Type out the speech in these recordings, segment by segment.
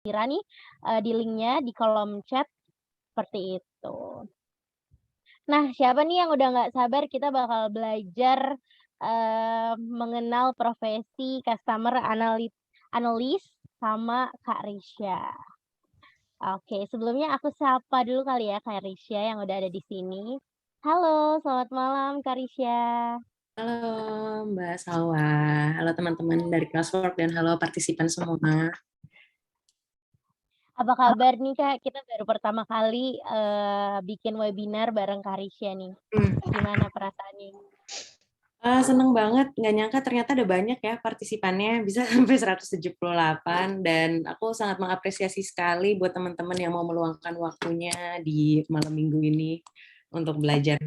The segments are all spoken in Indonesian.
kira nih, di link-nya di kolom chat, seperti itu. Nah, siapa nih yang udah nggak sabar kita bakal belajar, mengenal profesi customer analyst sama Kak Risha. Oke, sebelumnya aku sapa dulu kali ya Kak Risha yang udah ada di sini. Halo, selamat malam Kak Risha. Halo Mbak Salwa, halo teman-teman dari Classwork dan halo partisipan semua. Apa kabar nih Kak? Kita baru pertama kali, bikin webinar bareng Kak Risha nih. Gimana perasaannya? Seneng banget, nggak nyangka ternyata ada banyak ya partisipannya, bisa sampai 178 dan aku sangat mengapresiasi sekali buat teman-teman yang mau meluangkan waktunya di malam minggu ini untuk belajar.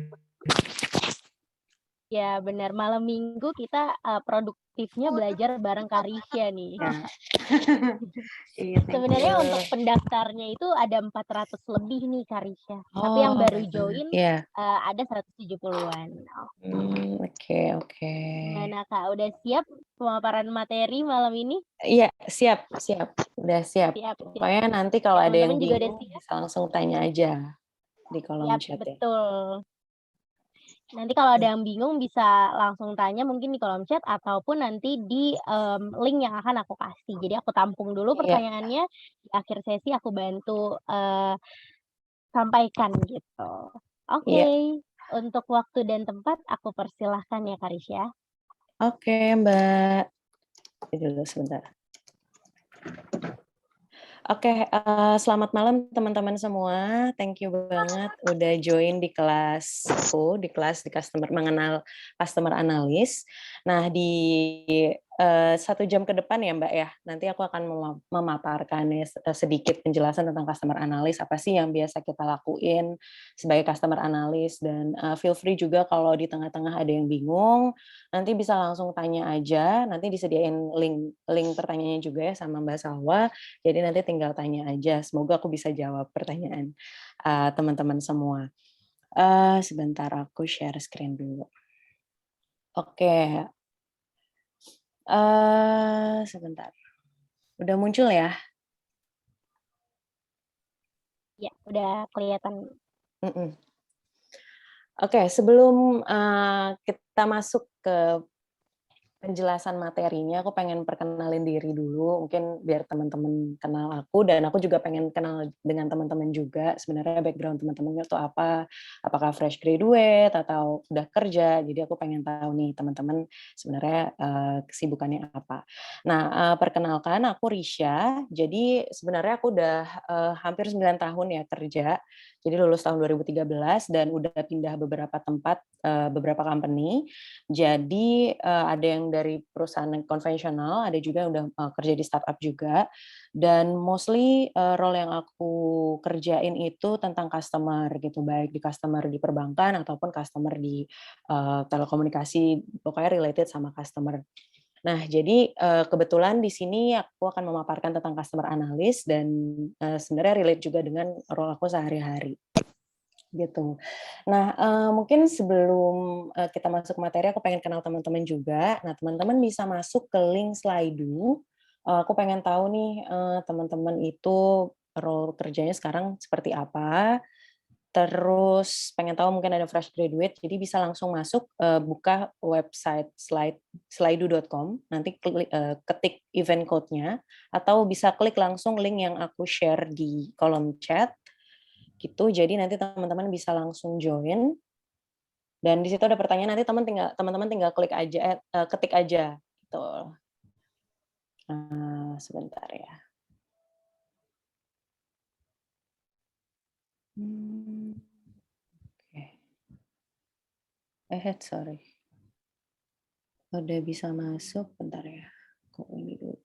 Ya benar, malam Minggu kita, produktifnya belajar bareng Kak Risha nih. Ya. Iya, thank Sebenarnya you. untuk pendaftarnya itu ada 400 lebih nih Kak Risha, tapi yang Oh, baru baik banget. join, Ya. ada 170-an. Oke, oke. Gimana Kak, udah siap pemaparan materi malam ini? Iya, siap, siap. Udah siap. Siap siap. Pokoknya nanti Oke, kalau ada yang teman-teman juga udah bingung siap? bisa langsung tanya aja di kolom Siap, chat ya. betul. Nanti kalau ada yang bingung bisa langsung tanya mungkin di kolom chat ataupun nanti di, link yang akan aku kasih. Jadi aku tampung dulu Iya, pertanyaannya, di akhir sesi aku bantu, sampaikan gitu. Oke, iya. untuk waktu dan tempat aku persilahkan ya Kak Risya. Oke, Mbak. Ini dulu sebentar. Oke, selamat malam teman-teman semua. Thank you banget udah join di kelasku, di kelas di mengenal customer analyst. Nah, di 1 jam ke depan ya Mbak ya, nanti aku akan memaparkan sedikit penjelasan tentang customer analyst, apa sih yang biasa kita lakuin sebagai customer analyst, dan feel free juga kalau di tengah-tengah ada yang bingung, nanti bisa langsung tanya aja, nanti disediain link pertanyaannya juga ya sama Mbak Salwa. Jadi nanti tinggal tanya aja, semoga aku bisa jawab pertanyaan teman-teman semua. Sebentar aku share screen dulu. Oke, sebentar. Udah muncul ya? Ya, udah kelihatan. Mhm. Oke, sebelum kita masuk ke penjelasan materinya, aku pengen perkenalin diri dulu, mungkin biar teman-teman kenal aku, dan aku juga pengen kenal dengan teman-teman juga, sebenarnya background teman-temannya tuh apa, apakah fresh graduate atau udah kerja, jadi aku pengen tahu nih teman-teman sebenarnya kesibukannya apa. Nah, perkenalkan aku Risha, jadi sebenarnya aku udah hampir 9 tahun ya kerja, jadi lulus tahun 2013 dan udah pindah beberapa tempat, beberapa company. Jadi ada yang dari perusahaan yang konvensional, ada juga yang udah kerja di startup juga, dan mostly role yang aku kerjain itu tentang customer gitu, baik di customer di perbankan ataupun customer di telekomunikasi, pokoknya related sama customer. Nah, jadi kebetulan di sini aku akan memaparkan tentang customer analyst dan sebenarnya relate juga dengan role aku sehari-hari. Gitu. Nah, mungkin sebelum kita masuk materi, aku pengen kenal teman-teman juga. Nah, teman-teman bisa masuk ke link Slido. Aku pengen tahu nih, teman-teman itu role kerjanya sekarang seperti apa. Terus pengen tahu mungkin ada fresh graduate, jadi bisa langsung masuk, buka website slido.com, nanti ketik event code-nya, atau bisa klik langsung link yang aku share di kolom chat gitu. Jadi nanti teman-teman bisa langsung join dan di situ ada pertanyaan, nanti teman-teman tinggal klik aja, ketik aja gitu. Sebentar ya. Oke. Sorry. Udah bisa masuk, bentar ya. Kok ini dulu.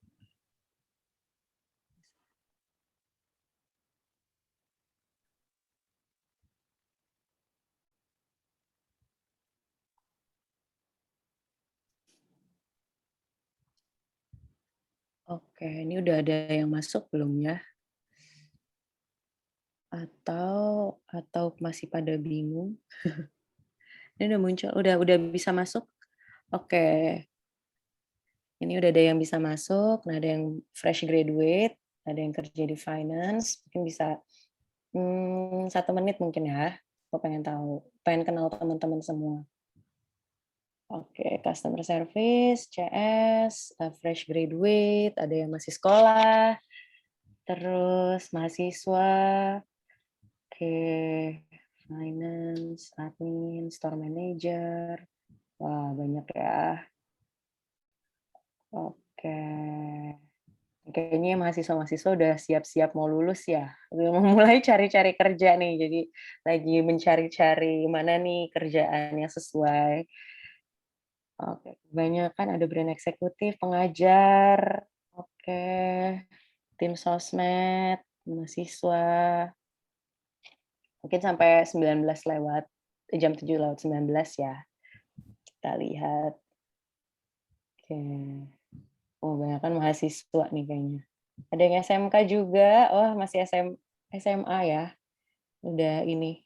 Oke, ini udah ada yang masuk belum ya? Atau masih pada bingung? Ini udah muncul, udah bisa masuk? Oke. Ini udah ada yang bisa masuk, nah ada yang fresh graduate, ada yang kerja di finance, mungkin bisa 1 menit mungkin ya. Aku pengen tahu, pengen kenal teman-teman semua. Oke, customer service, CS, fresh graduate, ada yang masih sekolah, terus mahasiswa, oke, finance, admin, store manager. Wah, banyak ya. Oke. Kayaknya mahasiswa-mahasiswa udah siap-siap mau lulus ya. Udah mau mulai cari-cari kerja nih. Jadi lagi mencari-cari mana nih kerjaan yang sesuai. Oke, kebanyakan ada brand eksekutif, pengajar, oke, tim sosmed, mahasiswa, mungkin sampai 19 lewat, jam 7 lewat 19 ya. Kita lihat. Oke. Oh, kebanyakan mahasiswa nih kayaknya. Ada yang SMK juga, wah masih SMA ya. Udah ini,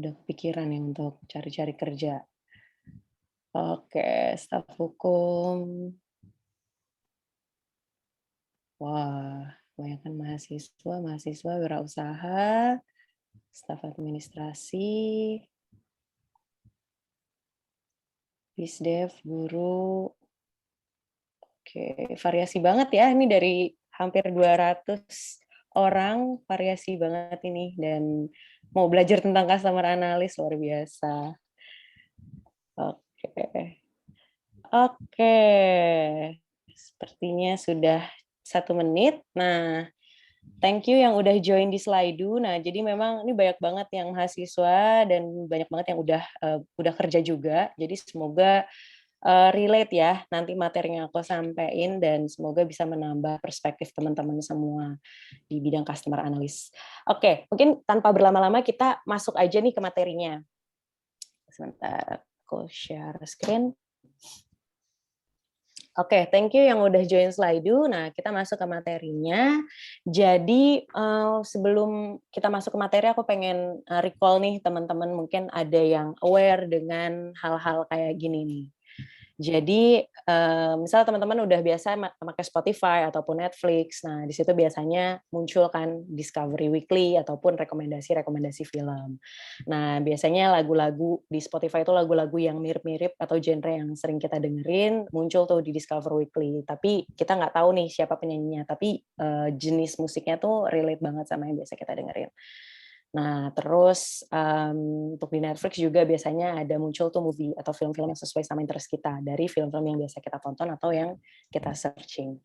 udah kepikiran ya untuk cari-cari kerja. Oke, staf hukum. Wah, kebanyakan mahasiswa wirausaha, staf administrasi, Bisdev, guru. Oke, variasi banget ya, ini dari hampir 200 orang, variasi banget ini, dan mau belajar tentang customer analyst, luar biasa. Oke. Oke, sepertinya sudah 1 menit. Nah, thank you yang udah join di Slido. Nah, jadi memang ini banyak banget yang mahasiswa dan banyak banget yang udah kerja juga. Jadi semoga relate ya nanti materi yang aku sampaikan dan semoga bisa menambah perspektif teman-teman semua di bidang customer analyst. Oke, mungkin tanpa berlama-lama kita masuk aja nih ke materinya. Sebentar, aku share screen. Oke, thank you yang udah join Slido. Nah, kita masuk ke materinya. Jadi, sebelum kita masuk ke materi, aku pengen recall nih teman-teman mungkin ada yang aware dengan hal-hal kayak gini nih. Jadi, misal teman-teman udah biasa pakai Spotify ataupun Netflix, nah di situ biasanya muncul kan Discovery Weekly ataupun rekomendasi-rekomendasi film. Nah, biasanya lagu-lagu di Spotify itu lagu-lagu yang mirip-mirip atau genre yang sering kita dengerin, muncul tuh di Discover Weekly. Tapi kita nggak tahu nih siapa penyanyinya, tapi jenis musiknya tuh relate banget sama yang biasa kita dengerin. Nah, terus untuk di Netflix juga biasanya ada muncul tuh movie atau film-film yang sesuai sama interest kita dari film-film yang biasa kita tonton atau yang kita searching.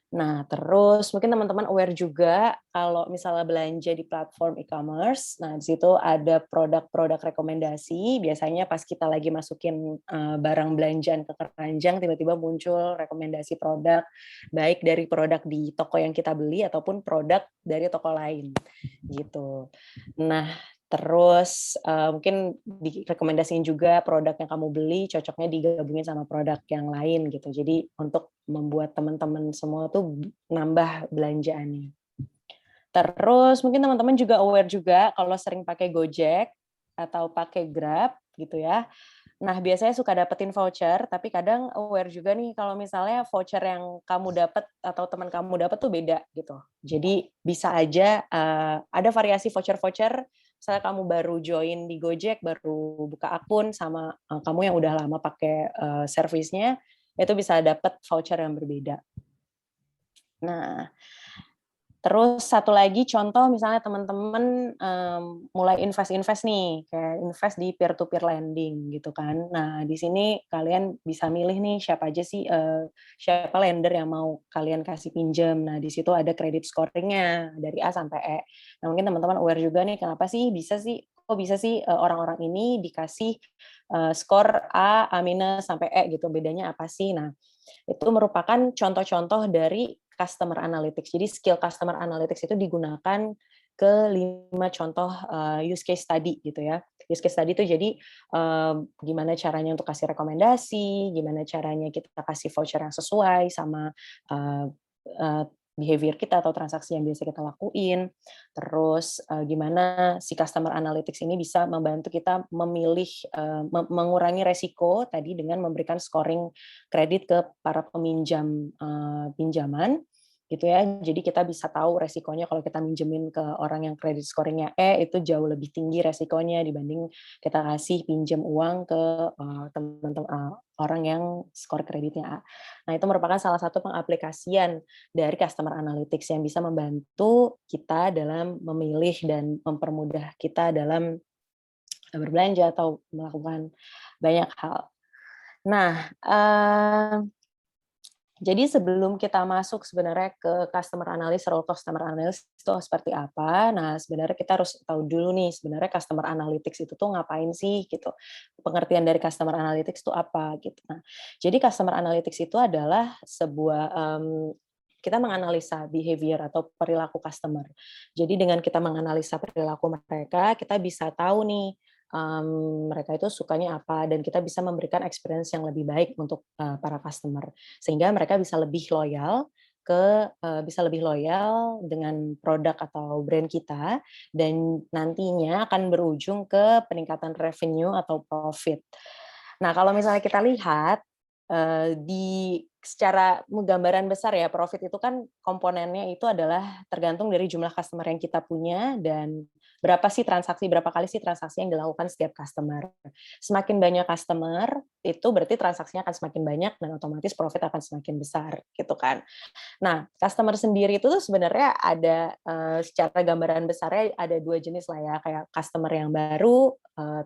Nah, terus mungkin teman-teman aware juga kalau misalnya belanja di platform e-commerce, nah di situ ada produk-produk rekomendasi. Biasanya pas kita lagi masukin barang belanjaan ke keranjang, tiba-tiba muncul rekomendasi produk, baik dari produk di toko yang kita beli ataupun produk dari toko lain, gitu. Nah, terus mungkin direkomendasiin juga produk yang kamu beli cocoknya digabungin sama produk yang lain gitu. Jadi untuk membuat teman-teman semua tuh nambah belanjaannya. Terus mungkin teman-teman juga aware juga kalau sering pakai Gojek atau pakai Grab gitu ya. Nah, biasanya suka dapetin voucher, tapi kadang aware juga nih kalau misalnya voucher yang kamu dapat atau teman kamu dapat tuh beda gitu. Jadi bisa aja ada variasi voucher-voucher, misalnya kamu baru join di Gojek, baru buka akun sama kamu yang udah lama pakai servisnya, itu bisa dapat voucher yang berbeda. Nah, terus satu lagi contoh misalnya teman-teman mulai invest nih, kayak invest di peer to peer lending gitu kan. Nah, di sini kalian bisa milih nih siapa aja sih siapa lender yang mau kalian kasih pinjam. Nah, di situ ada credit scoring-nya dari A sampai E. Nah, mungkin teman-teman aware juga nih kenapa sih kok bisa sih orang-orang ini dikasih skor A minus sampai E gitu. Bedanya apa sih? Nah, itu merupakan contoh-contoh dari customer analytics. Jadi skill customer analytics itu digunakan ke 5 contoh use case study gitu ya. Use case study itu jadi gimana caranya untuk kasih rekomendasi, gimana caranya kita kasih voucher yang sesuai sama behavior kita atau transaksi yang biasa kita lakuin. Terus gimana si customer analytics ini bisa membantu kita memilih, mengurangi resiko tadi dengan memberikan scoring kredit ke para peminjam pinjaman gitu ya. Jadi kita bisa tahu resikonya kalau kita minjemin ke orang yang kredit scoring-nya E itu jauh lebih tinggi resikonya dibanding kita kasih pinjam uang ke orang yang skor kreditnya A. Nah, itu merupakan salah satu pengaplikasian dari customer analytics yang bisa membantu kita dalam memilih dan mempermudah kita dalam berbelanja atau melakukan banyak hal. Nah, jadi sebelum kita masuk sebenarnya ke customer analyst, role customer analyst itu seperti apa. Nah, sebenarnya kita harus tahu dulu nih sebenarnya customer analytics itu tuh ngapain sih gitu. Pengertian dari customer analytics itu apa gitu. Nah, jadi customer analytics itu adalah sebuah kita menganalisa behavior atau perilaku customer. Jadi dengan kita menganalisa perilaku mereka, kita bisa tahu nih mereka itu sukanya apa dan kita bisa memberikan experience yang lebih baik untuk para customer sehingga mereka bisa lebih loyal dengan produk atau brand kita dan nantinya akan berujung ke peningkatan revenue atau profit. Nah, kalau misalnya kita lihat di secara gambaran besar ya, profit itu kan komponennya itu adalah tergantung dari jumlah customer yang kita punya dan berapa kali sih transaksi yang dilakukan setiap customer. Semakin banyak customer, itu berarti transaksinya akan semakin banyak dan otomatis profit akan semakin besar, gitu kan. Nah, customer sendiri itu tuh sebenarnya ada secara gambaran besarnya ada 2 jenis lah ya, kayak customer yang baru,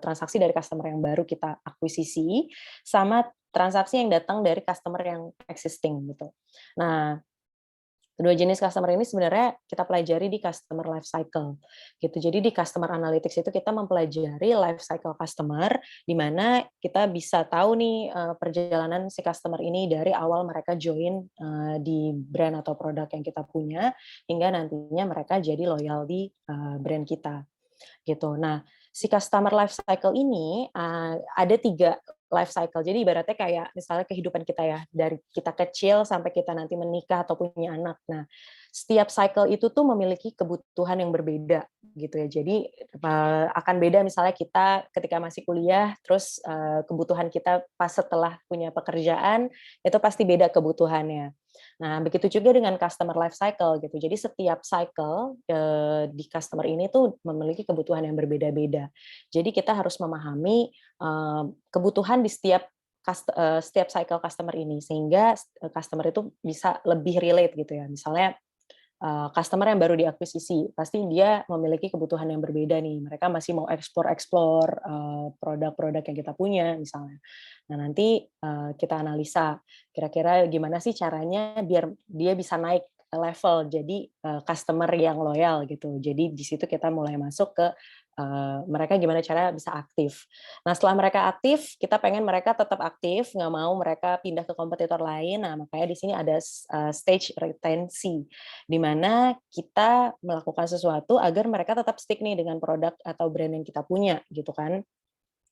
transaksi dari customer yang baru kita akuisisi, sama transaksi yang datang dari customer yang existing gitu. Nah, kedua jenis customer ini sebenarnya kita pelajari di customer life cycle gitu. Jadi di customer analytics itu kita mempelajari life cycle customer di mana kita bisa tahu nih perjalanan si customer ini dari awal mereka join di brand atau produk yang kita punya hingga nantinya mereka jadi loyal di brand kita gitu. Nah, si customer life cycle ini ada 3 life cycle. Jadi ibaratnya kayak misalnya kehidupan kita ya, dari kita kecil sampai kita nanti menikah atau punya anak. Nah, setiap cycle itu tuh memiliki kebutuhan yang berbeda gitu ya. Jadi akan beda misalnya kita ketika masih kuliah, terus kebutuhan kita pas setelah punya pekerjaan itu pasti beda kebutuhannya. Nah, begitu juga dengan customer life cycle gitu. Jadi setiap cycle di customer ini tuh memiliki kebutuhan yang berbeda-beda. Jadi kita harus memahami kebutuhan di setiap cycle customer ini sehingga customer itu bisa lebih relate gitu ya. Misalnya customer yang baru diakuisisi, pasti dia memiliki kebutuhan yang berbeda nih. Mereka masih mau explore produk-produk yang kita punya misalnya. Nah, nanti kita analisa kira-kira gimana sih caranya biar dia bisa naik level jadi customer yang loyal gitu. Jadi di situ kita mulai masuk ke mereka gimana cara bisa aktif. Nah, setelah mereka aktif, kita pengen mereka tetap aktif, nggak mau mereka pindah ke kompetitor lain. Nah, makanya di sini ada stage retensi, di mana kita melakukan sesuatu agar mereka tetap stick nih dengan produk atau brand yang kita punya, gitu kan.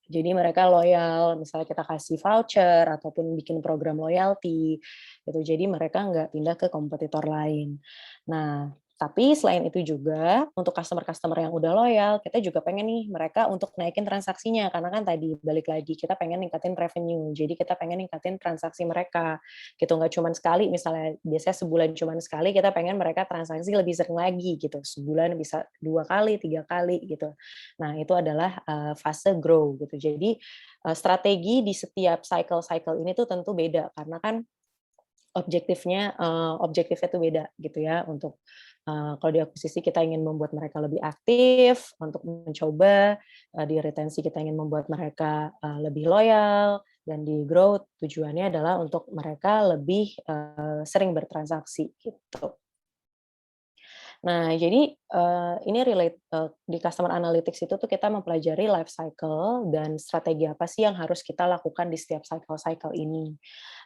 Jadi mereka loyal, misalnya kita kasih voucher ataupun bikin program loyalty, gitu. Jadi mereka nggak pindah ke kompetitor lain. Nah, tapi selain itu juga untuk customer-customer yang udah loyal, kita juga pengen nih mereka untuk naikin transaksinya, karena kan tadi balik lagi kita pengen ningkatin revenue, jadi kita pengen ningkatin transaksi mereka, gitu. Nggak cuma sekali, misalnya biasanya sebulan cuma sekali, kita pengen mereka transaksi lebih sering lagi, gitu. Sebulan bisa 2 kali, 3 kali, gitu. Nah, itu adalah fase grow gitu. Jadi strategi di setiap cycle-cycle ini tuh tentu beda karena kan objektifnya tuh beda gitu ya. Untuk kalau di akuisisi kita ingin membuat mereka lebih aktif, untuk mencoba di retensi kita ingin membuat mereka lebih loyal, dan di growth tujuannya adalah untuk mereka lebih sering bertransaksi gitu. Nah, jadi ini relate di customer analytics itu tuh kita mempelajari life cycle dan strategi apa sih yang harus kita lakukan di setiap cycle-cycle ini.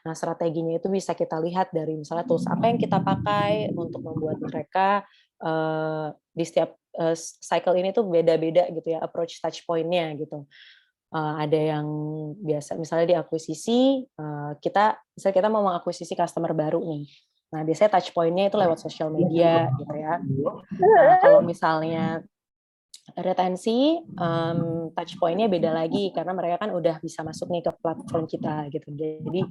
Nah, strateginya itu bisa kita lihat dari misalnya tools apa yang kita pakai untuk membuat mereka di setiap cycle ini tuh beda-beda gitu ya approach touch point-nya gitu. Ada yang biasa misalnya di akuisisi, misalnya kita mau mengakuisisi customer baru nih. Nah, biasanya touch point-nya itu lewat sosial media gitu ya. Nah, kalau misalnya retensi, touch point-nya beda lagi karena mereka kan udah bisa masuk nih ke platform kita gitu. Jadi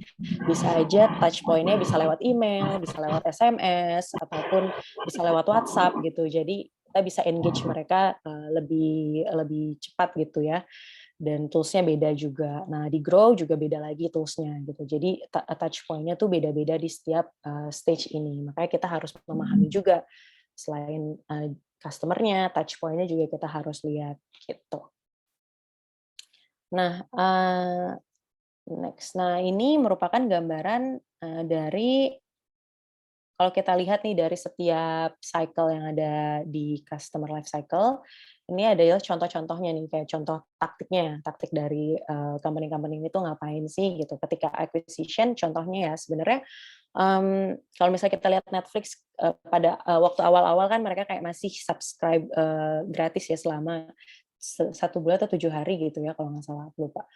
bisa aja touch point-nya bisa lewat email, bisa lewat SMS, ataupun bisa lewat WhatsApp gitu. Jadi kita bisa engage mereka lebih cepat gitu ya. Dan tools-nya beda juga. Nah, di Grow juga beda lagi tools-nya gitu. Jadi touch point-nya tuh beda-beda di setiap stage ini. Makanya kita harus memahami juga selain customer-nya, touch point-nya juga kita harus lihat gitu. Nah, next. Nah, ini merupakan gambaran dari kalau kita lihat nih dari setiap cycle yang ada di customer life cycle, ini adalah contoh-contohnya nih, kayak contoh taktiknya, taktik dari company-company ini tuh ngapain sih gitu. Ketika acquisition, contohnya ya sebenarnya kalau misalnya kita lihat Netflix pada waktu awal-awal kan mereka kayak masih subscribe gratis ya selama 1 bulan atau 7 hari gitu ya kalau nggak salah, lupa.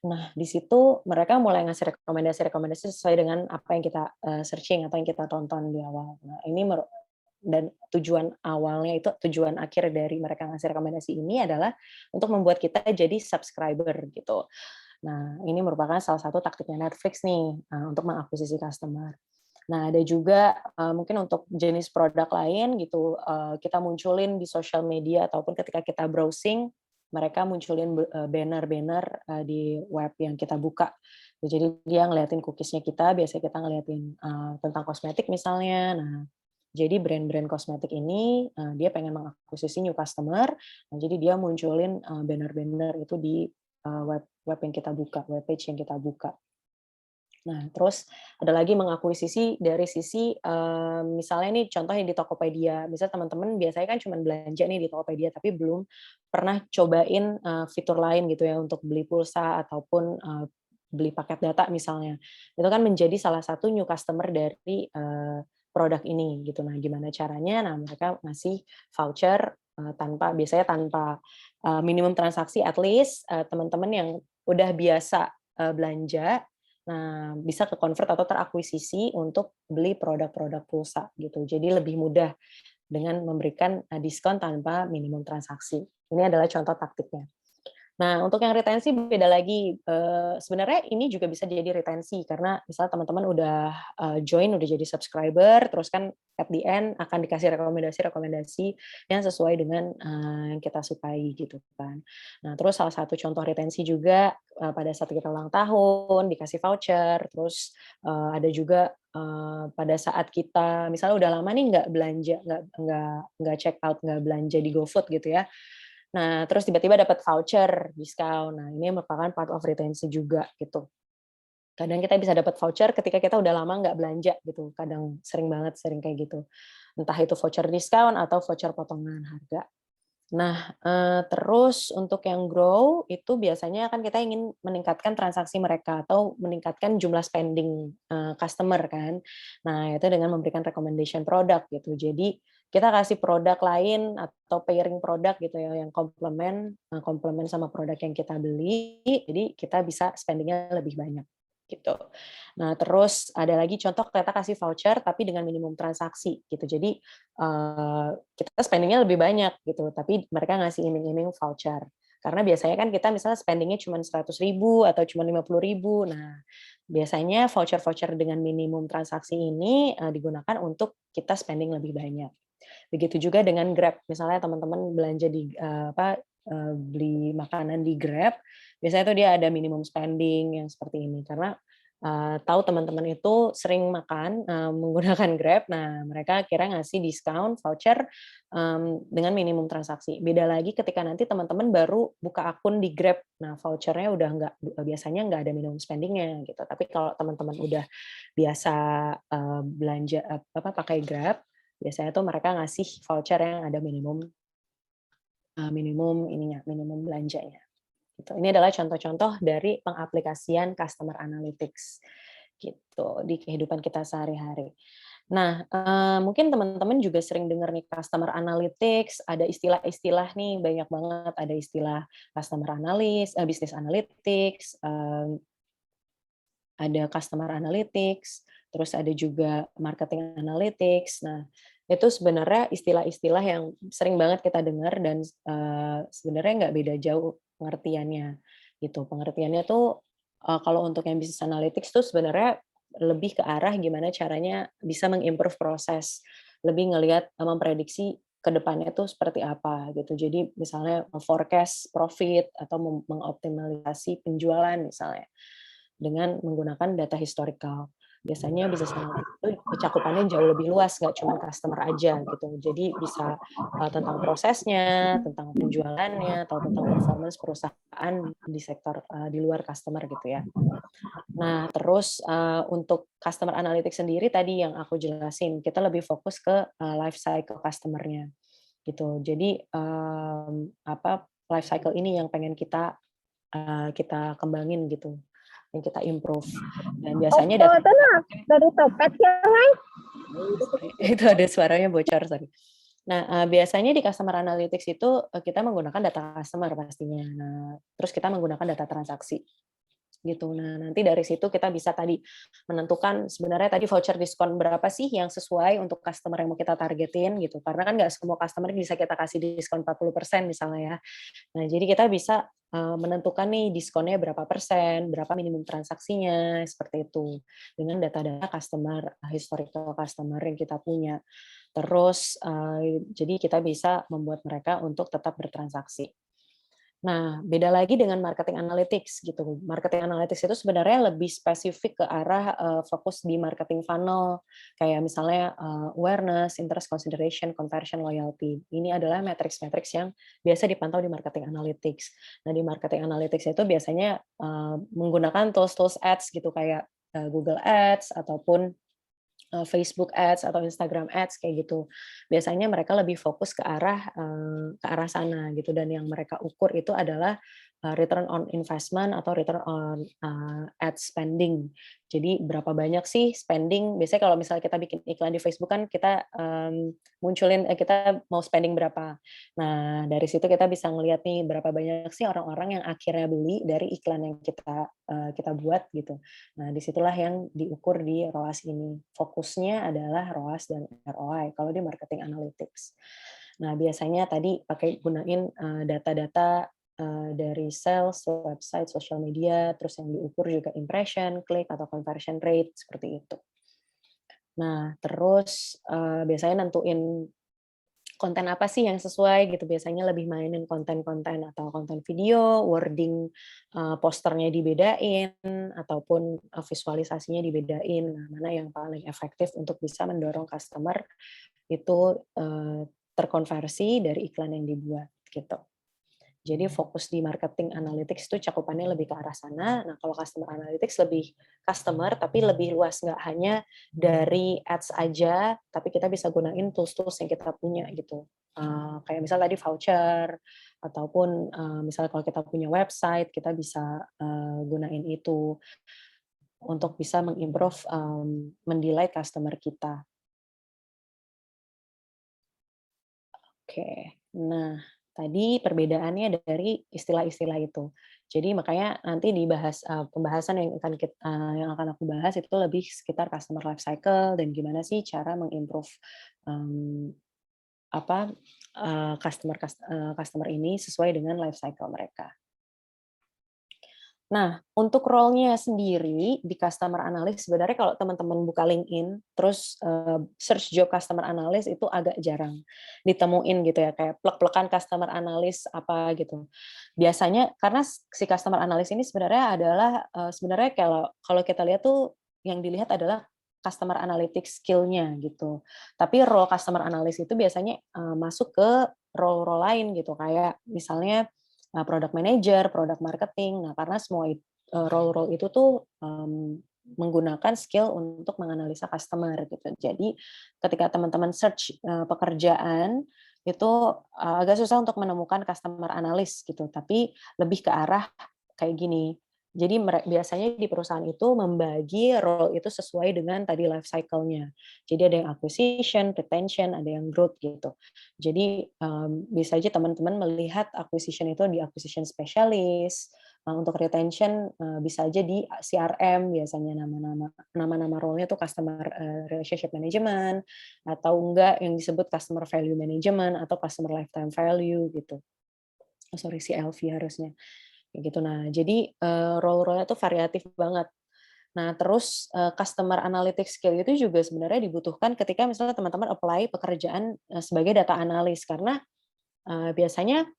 Nah, di situ mereka mulai ngasih rekomendasi-rekomendasi sesuai dengan apa yang kita searching atau yang kita tonton di awal. Nah, ini dan tujuan awalnya itu, tujuan akhir dari mereka ngasih rekomendasi ini adalah untuk membuat kita jadi subscriber gitu. Nah, ini merupakan salah satu taktiknya Netflix nih untuk mengakuisisi customer. Nah, ada juga mungkin untuk jenis produk lain gitu, kita munculin di sosial media ataupun ketika kita browsing, mereka munculin banner-banner di web yang kita buka. Jadi dia ngeliatin cookies-nya kita, biasanya kita ngeliatin tentang kosmetik misalnya. Nah, jadi brand-brand kosmetik ini dia pengen mengakuisisi new customer, nah jadi dia munculin banner-banner itu di web yang kita buka, web page yang kita buka. Nah, terus ada lagi mengakuisisi dari sisi, misalnya nih contohnya di Tokopedia, misal teman-teman biasanya kan cuma belanja nih di Tokopedia, tapi belum pernah cobain, fitur lain gitu ya untuk beli pulsa ataupun, beli paket data misalnya. Itu kan menjadi salah satu new customer dari, produk ini gitu. Nah, gimana caranya? Nah, mereka ngasih voucher, biasanya tanpa, minimum transaksi at least, teman-teman yang udah biasa, belanja. Nah, bisa ke-convert atau terakuisisi untuk beli produk-produk pulsa gitu. Jadi lebih mudah dengan memberikan diskon tanpa minimum transaksi. Ini adalah contoh taktiknya. Nah, untuk yang retensi beda lagi, sebenarnya ini juga bisa jadi retensi karena misal teman-teman udah, join, udah jadi subscriber, terus kan at the end akan dikasih rekomendasi-rekomendasi yang sesuai dengan, yang kita sukai gitu kan. Nah, terus salah satu contoh retensi juga, pada saat kita ulang tahun dikasih voucher, terus, ada juga, pada saat kita misalnya udah lama nih nggak belanja, nggak check out, nggak belanja di GoFood gitu ya. Nah, terus tiba-tiba dapat voucher, diskon. Nah, ini merupakan part of retensi juga gitu. Kadang kita bisa dapat voucher ketika kita udah lama nggak belanja gitu, kadang sering kayak gitu. Entah itu voucher diskon atau voucher potongan harga. Nah, terus untuk yang grow itu biasanya kan kita ingin meningkatkan transaksi mereka atau meningkatkan jumlah spending, customer kan. Nah, itu dengan memberikan recommendation produk gitu. Jadi kita kasih produk lain atau pairing produk gitu ya yang komplement sama produk yang kita beli, jadi kita bisa spending-nya lebih banyak gitu. Nah, terus ada lagi contoh kita kasih voucher tapi dengan minimum transaksi gitu. Jadi kita spending-nya lebih banyak gitu, tapi mereka ngasih iming-iming voucher. Karena biasanya kan kita misalnya spending-nya cuma 100.000 atau cuma 50.000. Nah, biasanya voucher-voucher dengan minimum transaksi ini digunakan untuk kita spending lebih banyak. Begitu juga dengan Grab, misalnya teman-teman belanja di beli makanan di Grab, biasanya tuh dia ada minimum spending yang seperti ini karena tahu teman-teman itu sering makan menggunakan Grab, nah mereka akhirnya ngasih diskon voucher dengan minimum transaksi. Beda lagi ketika nanti teman-teman baru buka akun di Grab, nah vouchernya udah biasanya nggak ada minimum spendingnya gitu. Tapi kalau teman-teman udah biasa belanja pakai Grab, biasanya tuh mereka ngasih voucher yang ada minimum belanjanya. Gitu. Ini adalah contoh-contoh dari pengaplikasian customer analytics gitu di kehidupan kita sehari-hari. Nah, mungkin teman-teman juga sering dengar nih customer analytics, ada istilah-istilah nih banyak banget, ada istilah customer analyst, business analytics, ada customer analytics, terus ada juga marketing analytics. Nah, itu sebenarnya istilah-istilah yang sering banget kita dengar dan sebenarnya nggak beda jauh pengertiannya gitu. Pengertiannya tuh kalau untuk yang business analytics tuh sebenarnya lebih ke arah gimana caranya bisa mengimprove proses, lebih ngelihat memprediksi ke depannya tuh seperti apa gitu. Jadi misalnya forecast profit atau mengoptimalisasi penjualan misalnya dengan menggunakan data historical. Biasanya business analytics itu cakupannya jauh lebih luas, nggak cuma customer aja gitu. Jadi bisa tentang prosesnya, tentang penjualannya, atau tentang performance perusahaan di sektor di luar customer gitu ya. Nah, terus untuk customer analytics sendiri tadi yang aku jelasin, kita lebih fokus ke life cycle customer-nya gitu. Jadi apa life cycle ini yang pengen kita kembangin gitu, yang kita improve. Dan biasanya Opo, data itu nah dari Topet ya, guys. itu ada suaranya bocor, sorry. Nah, biasanya di customer analytics itu kita menggunakan data customer pastinya. Nah, terus kita menggunakan data transaksi gitu. Nah, nanti dari situ kita bisa tadi menentukan sebenarnya tadi voucher diskon berapa sih yang sesuai untuk customer yang mau kita targetin gitu. Karena kan nggak semua customer bisa kita kasih diskon 40% misalnya ya. Nah, jadi kita bisa menentukan nih diskonnya berapa persen, berapa minimum transaksinya, seperti itu. Dengan data-data customer, historical customer yang kita punya. Terus, jadi kita bisa membuat mereka untuk tetap bertransaksi. Nah, beda lagi dengan marketing analytics gitu. Marketing analytics itu sebenarnya lebih spesifik ke arah fokus di marketing funnel, kayak misalnya awareness, interest, consideration, conversion, loyalty. Ini adalah matriks-matriks yang biasa dipantau di marketing analytics. Nah, di marketing analytics itu biasanya menggunakan tools-tools ads gitu kayak Google Ads ataupun Facebook Ads atau Instagram Ads kayak gitu. Biasanya mereka lebih fokus ke arah sana gitu dan yang mereka ukur itu adalah return on investment atau return on ad spending. Jadi berapa banyak sih spending? Biasanya kalau misalnya kita bikin iklan di Facebook kan kita munculin kita mau spending berapa. Nah, dari situ kita bisa ngelihat nih berapa banyak sih orang-orang yang akhirnya beli dari iklan yang kita buat gitu. Nah, disitulah yang diukur di ROAS ini. Fokusnya adalah ROAS dan ROI kalau di marketing analytics. Nah, biasanya tadi pakai gunain data-data dari sales, website, social media, terus yang diukur juga impression, klik, atau conversion rate, seperti itu. Nah, terus biasanya nentuin konten apa sih yang sesuai gitu, biasanya lebih mainin konten-konten atau konten video, wording posternya dibedain, ataupun visualisasinya dibedain, nah mana yang paling efektif untuk bisa mendorong customer itu terkonversi dari iklan yang dibuat gitu. Jadi fokus di marketing analytics itu cakupannya lebih ke arah sana. Nah, kalau customer analytics lebih customer, tapi lebih luas, nggak hanya dari ads aja, tapi kita bisa gunain tools-tools yang kita punya gitu. Kayak misalnya tadi voucher, ataupun misalnya kalau kita punya website, kita bisa gunain itu untuk bisa mengimprove mendelight customer kita. Oke, nah tadi perbedaannya dari istilah-istilah itu. Jadi makanya nanti dibahas pembahasan yang akan aku bahas itu lebih sekitar customer life cycle dan gimana sih cara mengimprove apa customer ini sesuai dengan life cycle mereka. Nah, untuk role-nya sendiri di customer analyst, sebenarnya kalau teman-teman buka LinkedIn, terus search job customer analyst itu agak jarang ditemuin gitu ya, kayak plek-plekan customer analyst apa gitu. Biasanya karena si customer analyst ini sebenarnya adalah sebenarnya kalau kita lihat tuh yang dilihat adalah customer analytics skill-nya gitu. Tapi role customer analyst itu biasanya masuk ke role-role lain gitu, kayak misalnya product manager, product marketing. Nah, karena semua role-role itu tuh menggunakan skill untuk menganalisa customer gitu. Jadi ketika teman-teman search pekerjaan itu agak susah untuk menemukan customer analyst gitu, tapi lebih ke arah kayak gini. Jadi biasanya di perusahaan itu membagi role itu sesuai dengan tadi life cycle-nya. Jadi ada yang acquisition, retention, ada yang growth gitu. Jadi bisa aja teman-teman melihat acquisition itu di acquisition specialist, Untuk retention bisa aja di CRM, biasanya nama-nama role-nya tuh customer relationship management, atau enggak yang disebut customer value management atau customer lifetime value gitu. Sorry, CLV harusnya. Kayak gitu. Nah, jadi role-role-nya tuh variatif banget. Nah, terus customer analytics skill itu juga sebenarnya dibutuhkan ketika misalnya teman-teman apply pekerjaan sebagai data analis, karena biasanya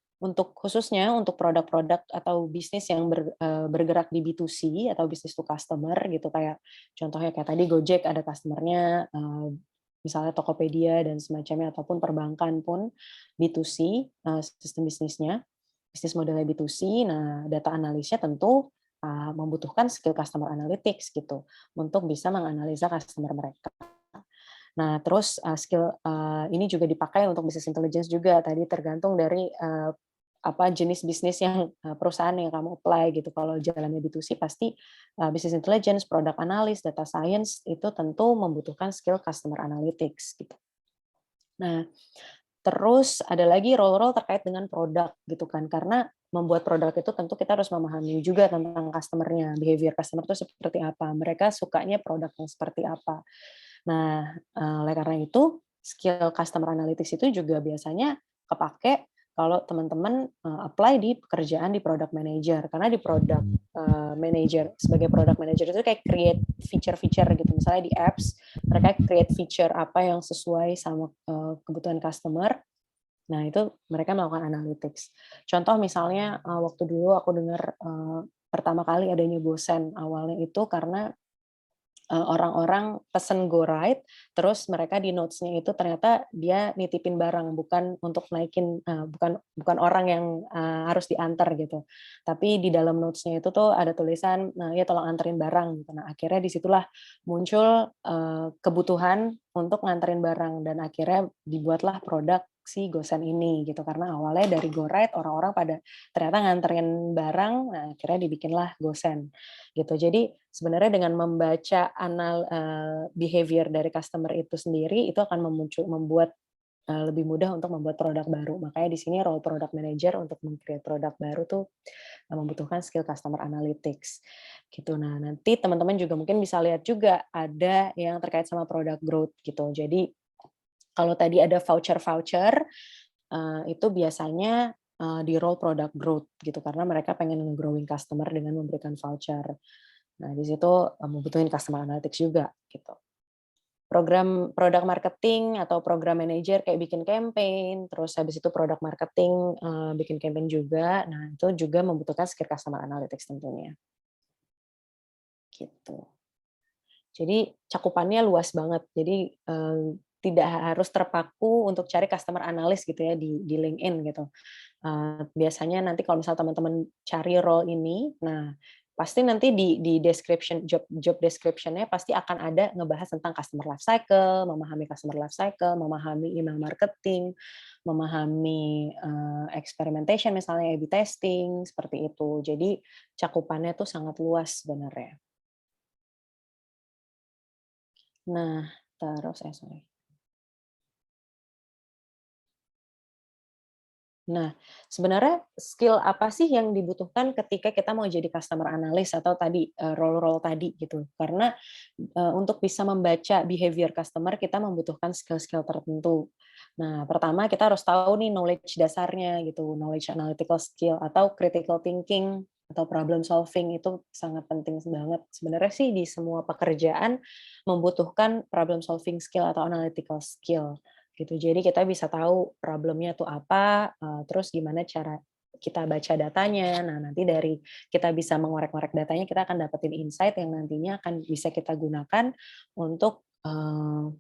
khususnya untuk produk-produk atau bisnis yang bergerak di B2C atau business to customer gitu, kayak contohnya kayak tadi Gojek ada customer-nya, misalnya Tokopedia dan semacamnya, ataupun perbankan pun B2C, sistem bisnisnya, bisnis modelnya B2C. Nah, data analisnya tentu membutuhkan skill customer analytics gitu, untuk bisa menganalisa customer mereka. Nah, terus skill ini juga dipakai untuk business intelligence juga. Tadi tergantung dari jenis bisnis yang perusahaan yang kamu apply gitu. Kalau jalannya B2C pasti business intelligence, product analyst, data science itu tentu membutuhkan skill customer analytics gitu. Nah, terus ada lagi role-role terkait dengan produk gitu kan. Karena membuat produk itu tentu kita harus memahami juga tentang customer-nya, behavior customer itu seperti apa, mereka sukanya produk yang seperti apa. Nah, oleh karena itu, skill customer analytics itu juga biasanya kepake kalau teman-teman apply di pekerjaan di product manager. Karena di product manager, sebagai product manager itu kayak create feature-feature gitu. Misalnya di apps, mereka create feature apa yang sesuai sama kebutuhan customer. Nah, itu mereka melakukan analytics. Contoh misalnya waktu dulu aku dengar pertama kali adanya GoSend, awalnya itu karena orang-orang pesen GoRide, terus mereka di notes-nya itu ternyata dia nitipin barang, bukan untuk naikin, bukan orang yang harus diantar gitu. Tapi di dalam notes-nya itu tuh ada tulisan, ya tolong anterin barang gitu. Nah, akhirnya disitulah muncul kebutuhan untuk nganterin barang, dan akhirnya dibuatlah produk si GoSend ini gitu. Karena awalnya dari GoRide orang-orang pada ternyata nganterin barang, nah akhirnya dibikinlah GoSend gitu. Jadi sebenarnya dengan membaca behavior dari customer itu sendiri, itu akan membuat lebih mudah untuk membuat produk baru. Makanya di sini role product manager untuk meng-create produk baru tuh membutuhkan skill customer analytics gitu. Nah, nanti teman-teman juga mungkin bisa lihat juga ada yang terkait sama product growth gitu. Jadi kalau tadi ada voucher-voucher, itu biasanya di role product growth gitu, karena mereka pengen nge-growing customer dengan memberikan voucher. Nah, di situ membutuhin customer analytics juga gitu. Program product marketing atau program manager kayak bikin campaign, terus habis itu product marketing bikin campaign juga. Nah, itu juga membutuhkan skill customer analytics tentunya. Gitu. Jadi cakupannya luas banget. Jadi tidak harus terpaku untuk cari customer analyst gitu ya di LinkedIn gitu. Biasanya nanti kalau misal teman-teman cari role ini, nah pasti nanti di description job description-nya pasti akan ada ngebahas tentang customer life cycle, memahami customer life cycle, memahami email marketing, memahami experimentation misalnya A/B testing seperti itu. Jadi cakupannya tuh sangat luas sebenarnya. Nah, terus sorry. Nah, sebenarnya skill apa sih yang dibutuhkan ketika kita mau jadi customer analyst atau tadi role-role tadi gitu? Karena untuk bisa membaca behavior customer kita membutuhkan skill-skill tertentu. Nah, pertama kita harus tahu nih knowledge dasarnya gitu, knowledge analytical skill atau critical thinking atau problem solving itu sangat penting banget. Sebenarnya sih di semua pekerjaan membutuhkan problem solving skill atau analytical skill gitu. Jadi kita bisa tahu problemnya tuh apa, terus gimana cara kita baca datanya. Nah, nanti dari kita bisa mengorek-ngorek datanya, kita akan dapetin insight yang nantinya akan bisa kita gunakan untuk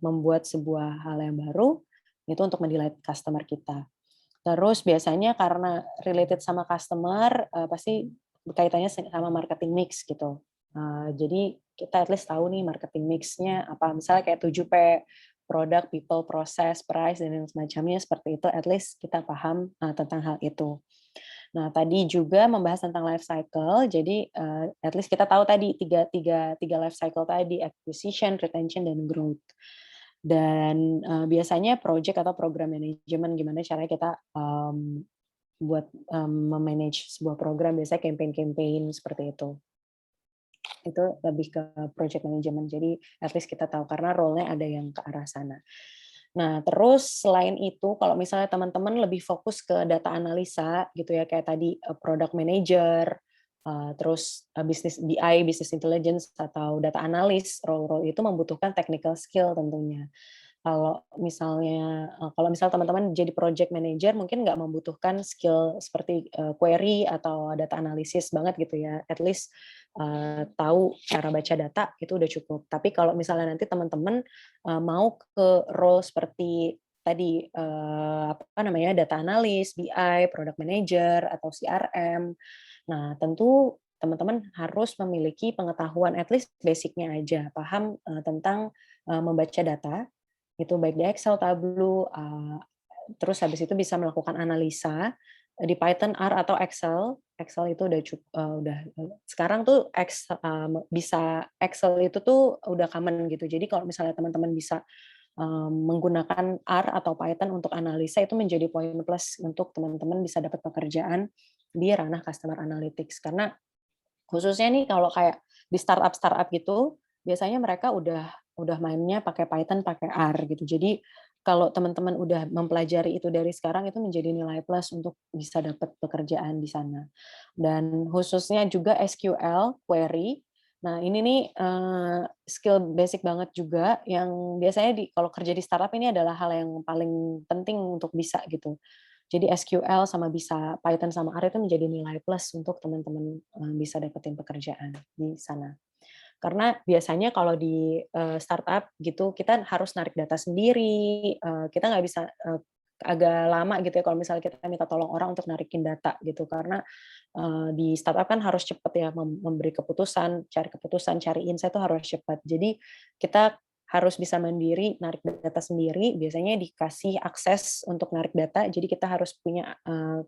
membuat sebuah hal yang baru, itu untuk mendelight customer kita. Terus biasanya karena related sama customer, pasti kaitannya sama marketing mix gitu. Jadi kita at least tahu nih marketing mix-nya apa, misalnya kayak 7P, product, people, process, price, dan yang semacamnya seperti itu, at least kita paham tentang hal itu. Nah, tadi juga membahas tentang life cycle, jadi at least kita tahu tadi tiga life cycle tadi, acquisition, retention, dan growth. Dan biasanya project atau program manajemen gimana caranya kita buat memanage sebuah program, biasanya campaign seperti itu. Itu lebih ke project management. Jadi at least kita tahu karena role-nya ada yang ke arah sana. Nah, terus selain itu kalau misalnya teman-teman lebih fokus ke data analisa gitu ya, kayak tadi product manager, terus business BI, business intelligence atau data analis, role-role itu membutuhkan technical skill tentunya. Kalau misal teman-teman jadi project manager mungkin nggak membutuhkan skill seperti query atau data analysis banget gitu ya. At least tahu cara baca data itu udah cukup. Tapi kalau misalnya nanti teman-teman mau ke role seperti tadi data analis, BI, product manager atau CRM. Nah, tentu teman-teman harus memiliki pengetahuan at least basicnya aja, paham tentang membaca data itu baik di Excel, Tableau, terus habis itu bisa melakukan analisa di Python, R atau Excel. Excel itu udah sekarang tuh bisa Excel itu tuh udah common gitu. Jadi kalau misalnya teman-teman bisa menggunakan R atau Python untuk analisa itu menjadi poin plus untuk teman-teman bisa dapat pekerjaan di ranah customer analytics. Karena khususnya nih kalau kayak di startup gitu, biasanya mereka udah mainnya pakai Python, pakai R gitu. Jadi kalau teman-teman udah mempelajari itu dari sekarang itu menjadi nilai plus untuk bisa dapat pekerjaan di sana. Dan khususnya juga SQL query. Nah, ini nih skill basic banget juga yang biasanya kalau kerja di startup ini adalah hal yang paling penting untuk bisa gitu. Jadi SQL sama bisa Python sama R itu menjadi nilai plus untuk teman-teman bisa dapetin pekerjaan di sana. Karena biasanya kalau di startup gitu kita harus narik data sendiri, kita nggak bisa agak lama gitu ya kalau misalnya kita minta tolong orang untuk narikin data gitu karena di startup kan harus cepat ya memberi keputusan, cari insight itu harus cepat. Jadi kita harus bisa mandiri, narik data sendiri, biasanya dikasih akses untuk narik data, jadi kita harus punya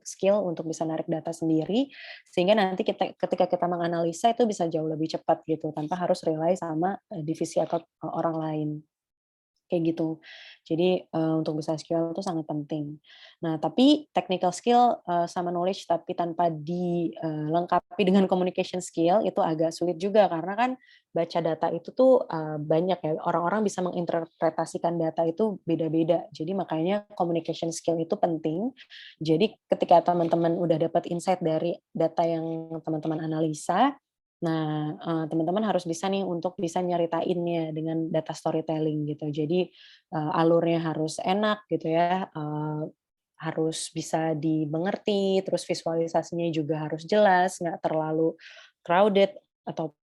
skill untuk bisa narik data sendiri, sehingga nanti ketika kita menganalisa itu bisa jauh lebih cepat gitu, tanpa harus rely sama divisi atau orang lain. Kayak gitu. Jadi untuk bisa SQL itu sangat penting. Nah, tapi technical skill sama knowledge tapi tanpa dilengkapi dengan communication skill itu agak sulit juga karena kan baca data itu tuh banyak ya, orang-orang bisa menginterpretasikan data itu beda-beda. Jadi makanya communication skill itu penting. Jadi ketika teman-teman udah dapat insight dari data yang teman-teman analisa, nah, teman-teman harus bisa nih untuk bisa nyeritainnya dengan data storytelling gitu. Jadi, alurnya harus enak gitu ya, harus bisa dimengerti, terus visualisasinya juga harus jelas, nggak terlalu crowded atau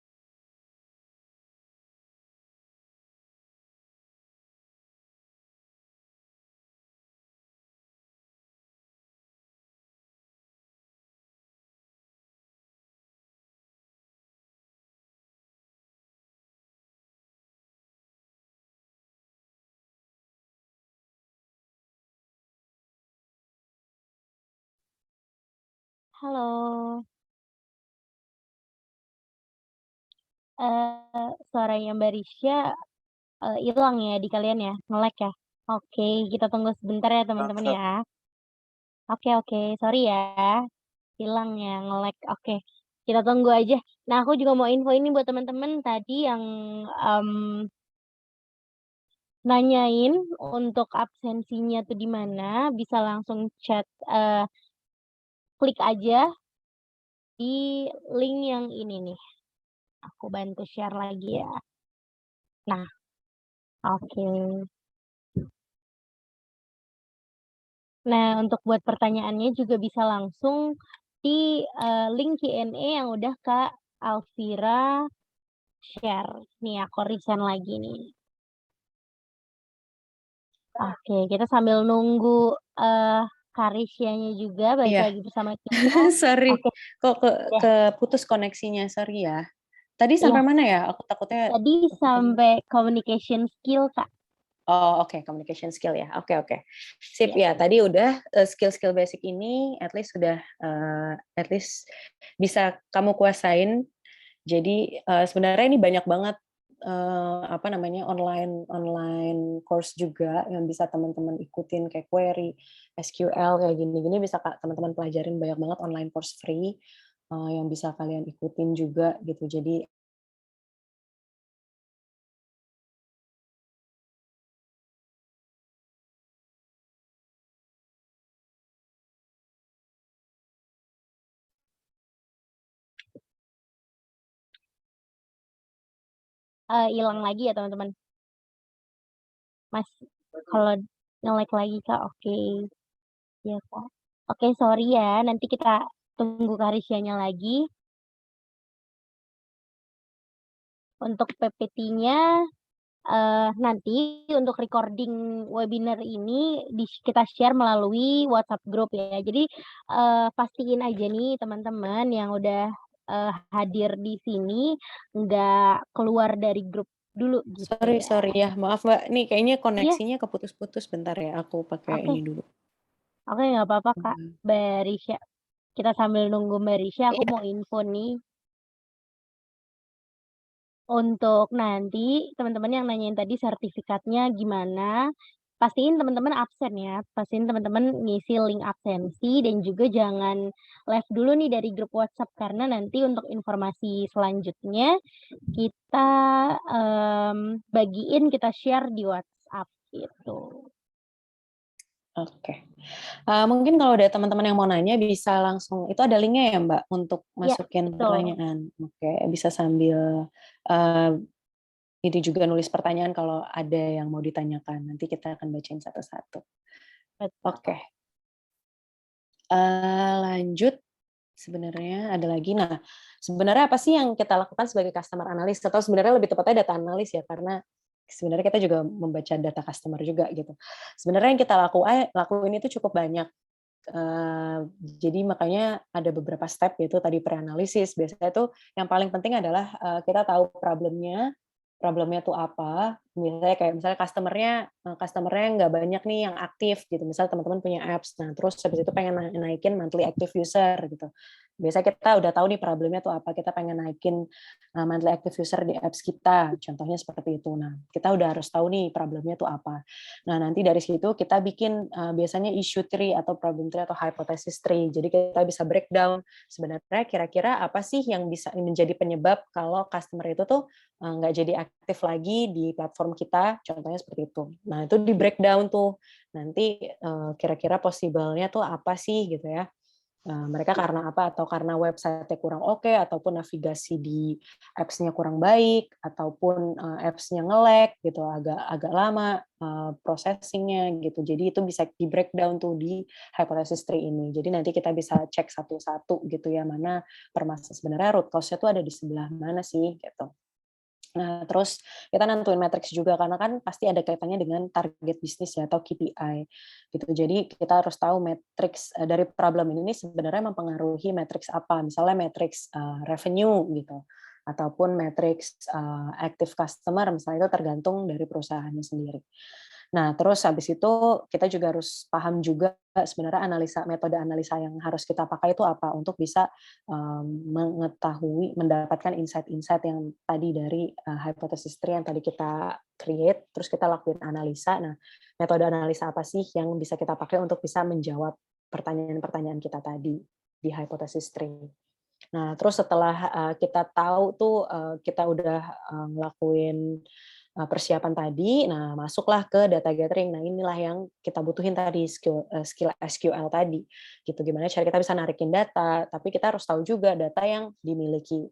Halo. Suaranya Mbak Risya, hilang ya di kalian ya? Nge-lag ya? Oke, kita tunggu sebentar ya teman-teman ya. Oke, sorry ya, hilang ya, nge-lag. Oke, kita tunggu aja. Nah, aku juga mau info ini buat teman-teman tadi yang nanyain untuk absensinya tuh di mana, bisa langsung chat, klik aja di link yang ini nih. Aku bantu share lagi ya. Nah, oke. Nah, untuk buat pertanyaannya juga bisa langsung di link Q&A yang udah Kak Alvira share. Nih, aku resend lagi nih. Oke, kita sambil nunggu Karisya-nya juga balik iya. lagi bersama kita. Sorry, Oke, kok ya. keputus koneksinya, sorry ya. Tadi sampai Iya, mana ya? Aku takutnya tadi sampai communication skill, Kak. Oh, oke, communication skill ya. Oke. Sip Iya. ya. Tadi udah skill-skill basic ini at least sudah at least bisa kamu kuasain. Jadi sebenarnya ini banyak banget apa namanya, online course juga yang bisa teman-teman ikutin kayak query, SQL kayak gini-gini bisa teman-teman pelajarin banyak banget online course free, yang bisa kalian ikutin juga gitu. Jadi Hilang lagi ya teman-teman. Mas, kalau nge-lag lagi Kak, oke. Ya Kak. Oke, sorry ya. Nanti kita tunggu Karisianya lagi. Untuk PPT-nya nanti untuk recording webinar ini kita share melalui WhatsApp group ya. Jadi pastiin aja nih teman-teman yang udah hadir di sini nggak keluar dari grup dulu gitu ya. sorry ya, maaf Mbak, nih kayaknya Iya, koneksinya keputus-putus, bentar ya, aku pakai oke. ini dulu. Oke, nggak apa-apa Kak. Mbak Risha. Kita sambil nunggu Mbak Risha, aku Iya. mau info nih. Untuk nanti teman-teman yang nanyain tadi sertifikatnya gimana, pastiin teman-teman absen ya. Pastiin teman-teman ngisi link absensi dan juga jangan live dulu nih dari grup WhatsApp karena nanti untuk informasi selanjutnya kita bagiin, kita share di WhatsApp gitu. Oke. Mungkin kalau ada teman-teman yang mau nanya bisa langsung, itu ada linknya ya Mbak untuk Ya, masukin betul. pertanyaan. Oke, bisa sambil ini juga nulis pertanyaan kalau ada yang mau ditanyakan. Nanti kita akan bacain satu-satu. Betul. Oke. Lanjut. Sebenarnya ada lagi. Nah, sebenarnya apa sih yang kita lakukan sebagai customer analyst? Atau sebenarnya lebih tepatnya data analis ya, karena sebenarnya kita juga membaca data customer juga gitu. Sebenarnya yang kita lakuin itu cukup banyak. Jadi makanya ada beberapa step, yaitu tadi pre-analisis. Biasanya tuh yang paling penting adalah kita tahu problemnya tuh apa. Misalnya kayak misalnya customer-nya nggak banyak nih yang aktif gitu. Misal teman-teman punya apps, nah terus habis itu pengen naikin monthly active user gitu. Biasanya kita udah tahu nih problemnya tuh apa. Kita pengen naikin monthly active user di apps kita. Contohnya seperti itu. Nah, kita udah harus tahu nih problemnya tuh apa. Nah, nanti dari situ kita bikin biasanya issue tree atau problem tree atau hypothesis tree. Jadi kita bisa breakdown sebenarnya kira-kira apa sih yang bisa menjadi penyebab kalau customer itu tuh nggak jadi aktif lagi di platform kita, contohnya seperti itu. Nah, itu di breakdown tuh, nanti kira-kira possible-nya tuh apa sih gitu ya. Mereka karena apa, atau karena website-nya kurang oke, ataupun navigasi di apps-nya kurang baik, ataupun apps-nya nge-lag gitu, agak lama processing-nya gitu. Jadi itu bisa di breakdown tuh di hypothesis tree ini. Jadi nanti kita bisa cek satu-satu gitu ya, mana sebenarnya root cause-nya tuh ada di sebelah mana sih gitu. Nah, terus kita nentuin matriks juga karena kan pasti ada kaitannya dengan target bisnis ya atau KPI gitu. Jadi kita harus tahu matriks dari problem ini sebenarnya mempengaruhi matriks apa. Misalnya matriks revenue gitu ataupun matriks active customer, misalnya itu tergantung dari perusahaannya sendiri. Nah, terus habis itu kita juga harus paham juga sebenarnya metode analisa yang harus kita pakai itu apa untuk bisa mendapatkan insight-insight yang tadi dari hypothesis tree yang tadi kita create, terus kita lakuin analisa. Nah, metode analisa apa sih yang bisa kita pakai untuk bisa menjawab pertanyaan-pertanyaan kita tadi di hypothesis tree. Nah, terus setelah kita tahu tuh kita udah ngelakuin persiapan tadi, nah masuklah ke data gathering. Nah, inilah yang kita butuhin tadi skill SQL tadi. Gitu. Gimana cara kita bisa narikin data, tapi kita harus tahu juga data yang dimiliki.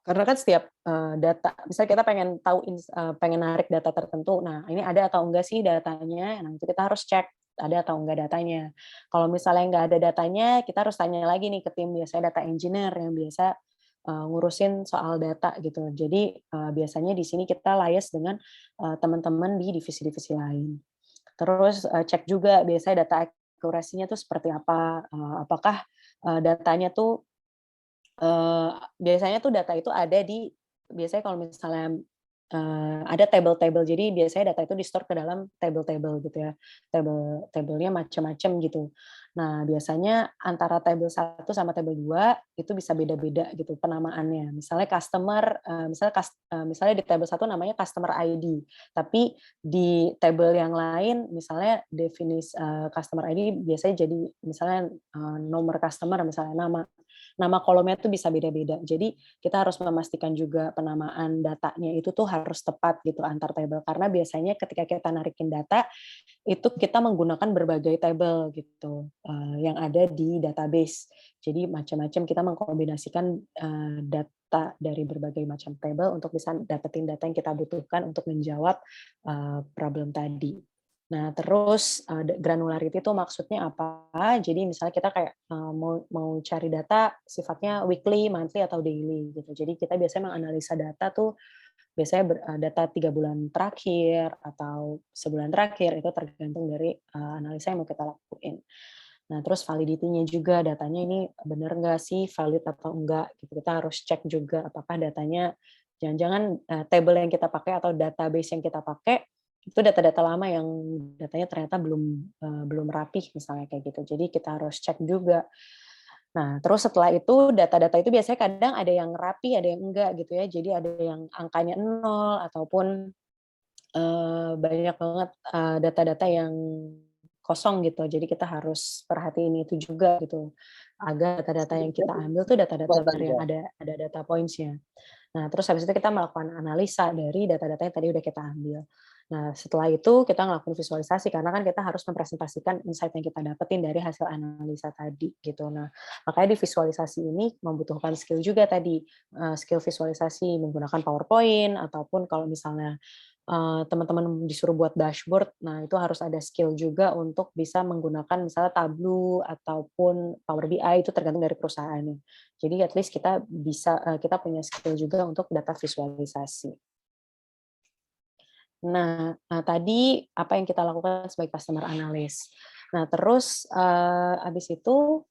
Karena kan setiap data, misalnya kita pengen narik data tertentu, nah ini ada atau enggak sih datanya, nah itu kita harus cek ada atau enggak datanya. Kalau misalnya enggak ada datanya, kita harus tanya lagi nih ke tim biasanya data engineer yang biasa ngurusin soal data gitu. Jadi biasanya di sini kita liaise dengan teman-teman di divisi-divisi lain. Terus cek juga biasanya data akurasinya tuh seperti apa, apakah datanya tuh biasanya tuh data itu ada biasanya kalau misalnya ada table-table. Jadi biasanya data itu di-store ke dalam table-table gitu ya. Table-nya macam-macam gitu. Nah, biasanya antara table 1 sama table 2 itu bisa beda-beda gitu penamaannya. Misalnya misalnya di table 1 namanya customer ID, tapi di table yang lain misalnya customer ID biasanya jadi misalnya nomor customer, misalnya nama kolomnya tuh bisa beda-beda. Jadi kita harus memastikan juga penamaan datanya itu tuh harus tepat gitu antar table, karena biasanya ketika kita narikin data itu kita menggunakan berbagai table gitu yang ada di database. Jadi macam-macam kita mengkombinasikan data dari berbagai macam table untuk bisa dapetin data yang kita butuhkan untuk menjawab problem tadi. Nah, terus granularity itu maksudnya apa? Jadi misalnya kita kayak mau cari data sifatnya weekly, monthly, atau daily gitu. Jadi kita biasanya menganalisa data tuh biasanya data 3 bulan terakhir atau sebulan terakhir, itu tergantung dari analisa yang mau kita lakuin. Nah, terus validity-nya juga, datanya ini benar nggak sih valid atau enggak gitu. Kita harus cek juga apakah datanya jangan-jangan table yang kita pakai atau database yang kita pakai itu data-data lama yang datanya ternyata belum rapih misalnya kayak gitu. Jadi kita harus cek juga. Nah, terus setelah itu data-data itu biasanya kadang ada yang rapi, ada yang enggak gitu ya. Jadi ada yang angkanya 0 ataupun banyak banget data-data yang kosong gitu. Jadi kita harus perhatiin itu juga gitu. Agar data-data yang kita ambil tuh data-data dari yang ada data points-nya. Nah, terus habis itu kita melakukan analisa dari data-data yang tadi udah kita ambil. Nah, setelah itu kita ngelakuin visualisasi, karena kan kita harus mempresentasikan insight yang kita dapetin dari hasil analisa tadi, gitu. Nah, makanya di visualisasi ini membutuhkan skill juga tadi, skill visualisasi menggunakan PowerPoint, ataupun kalau misalnya teman-teman disuruh buat dashboard, nah itu harus ada skill juga untuk bisa menggunakan misalnya Tableau ataupun Power BI, itu tergantung dari perusahaannya. Jadi at least kita punya skill juga untuk data visualisasi. Nah, tadi apa yang kita lakukan sebagai customer analyst. Nah, terus habis itu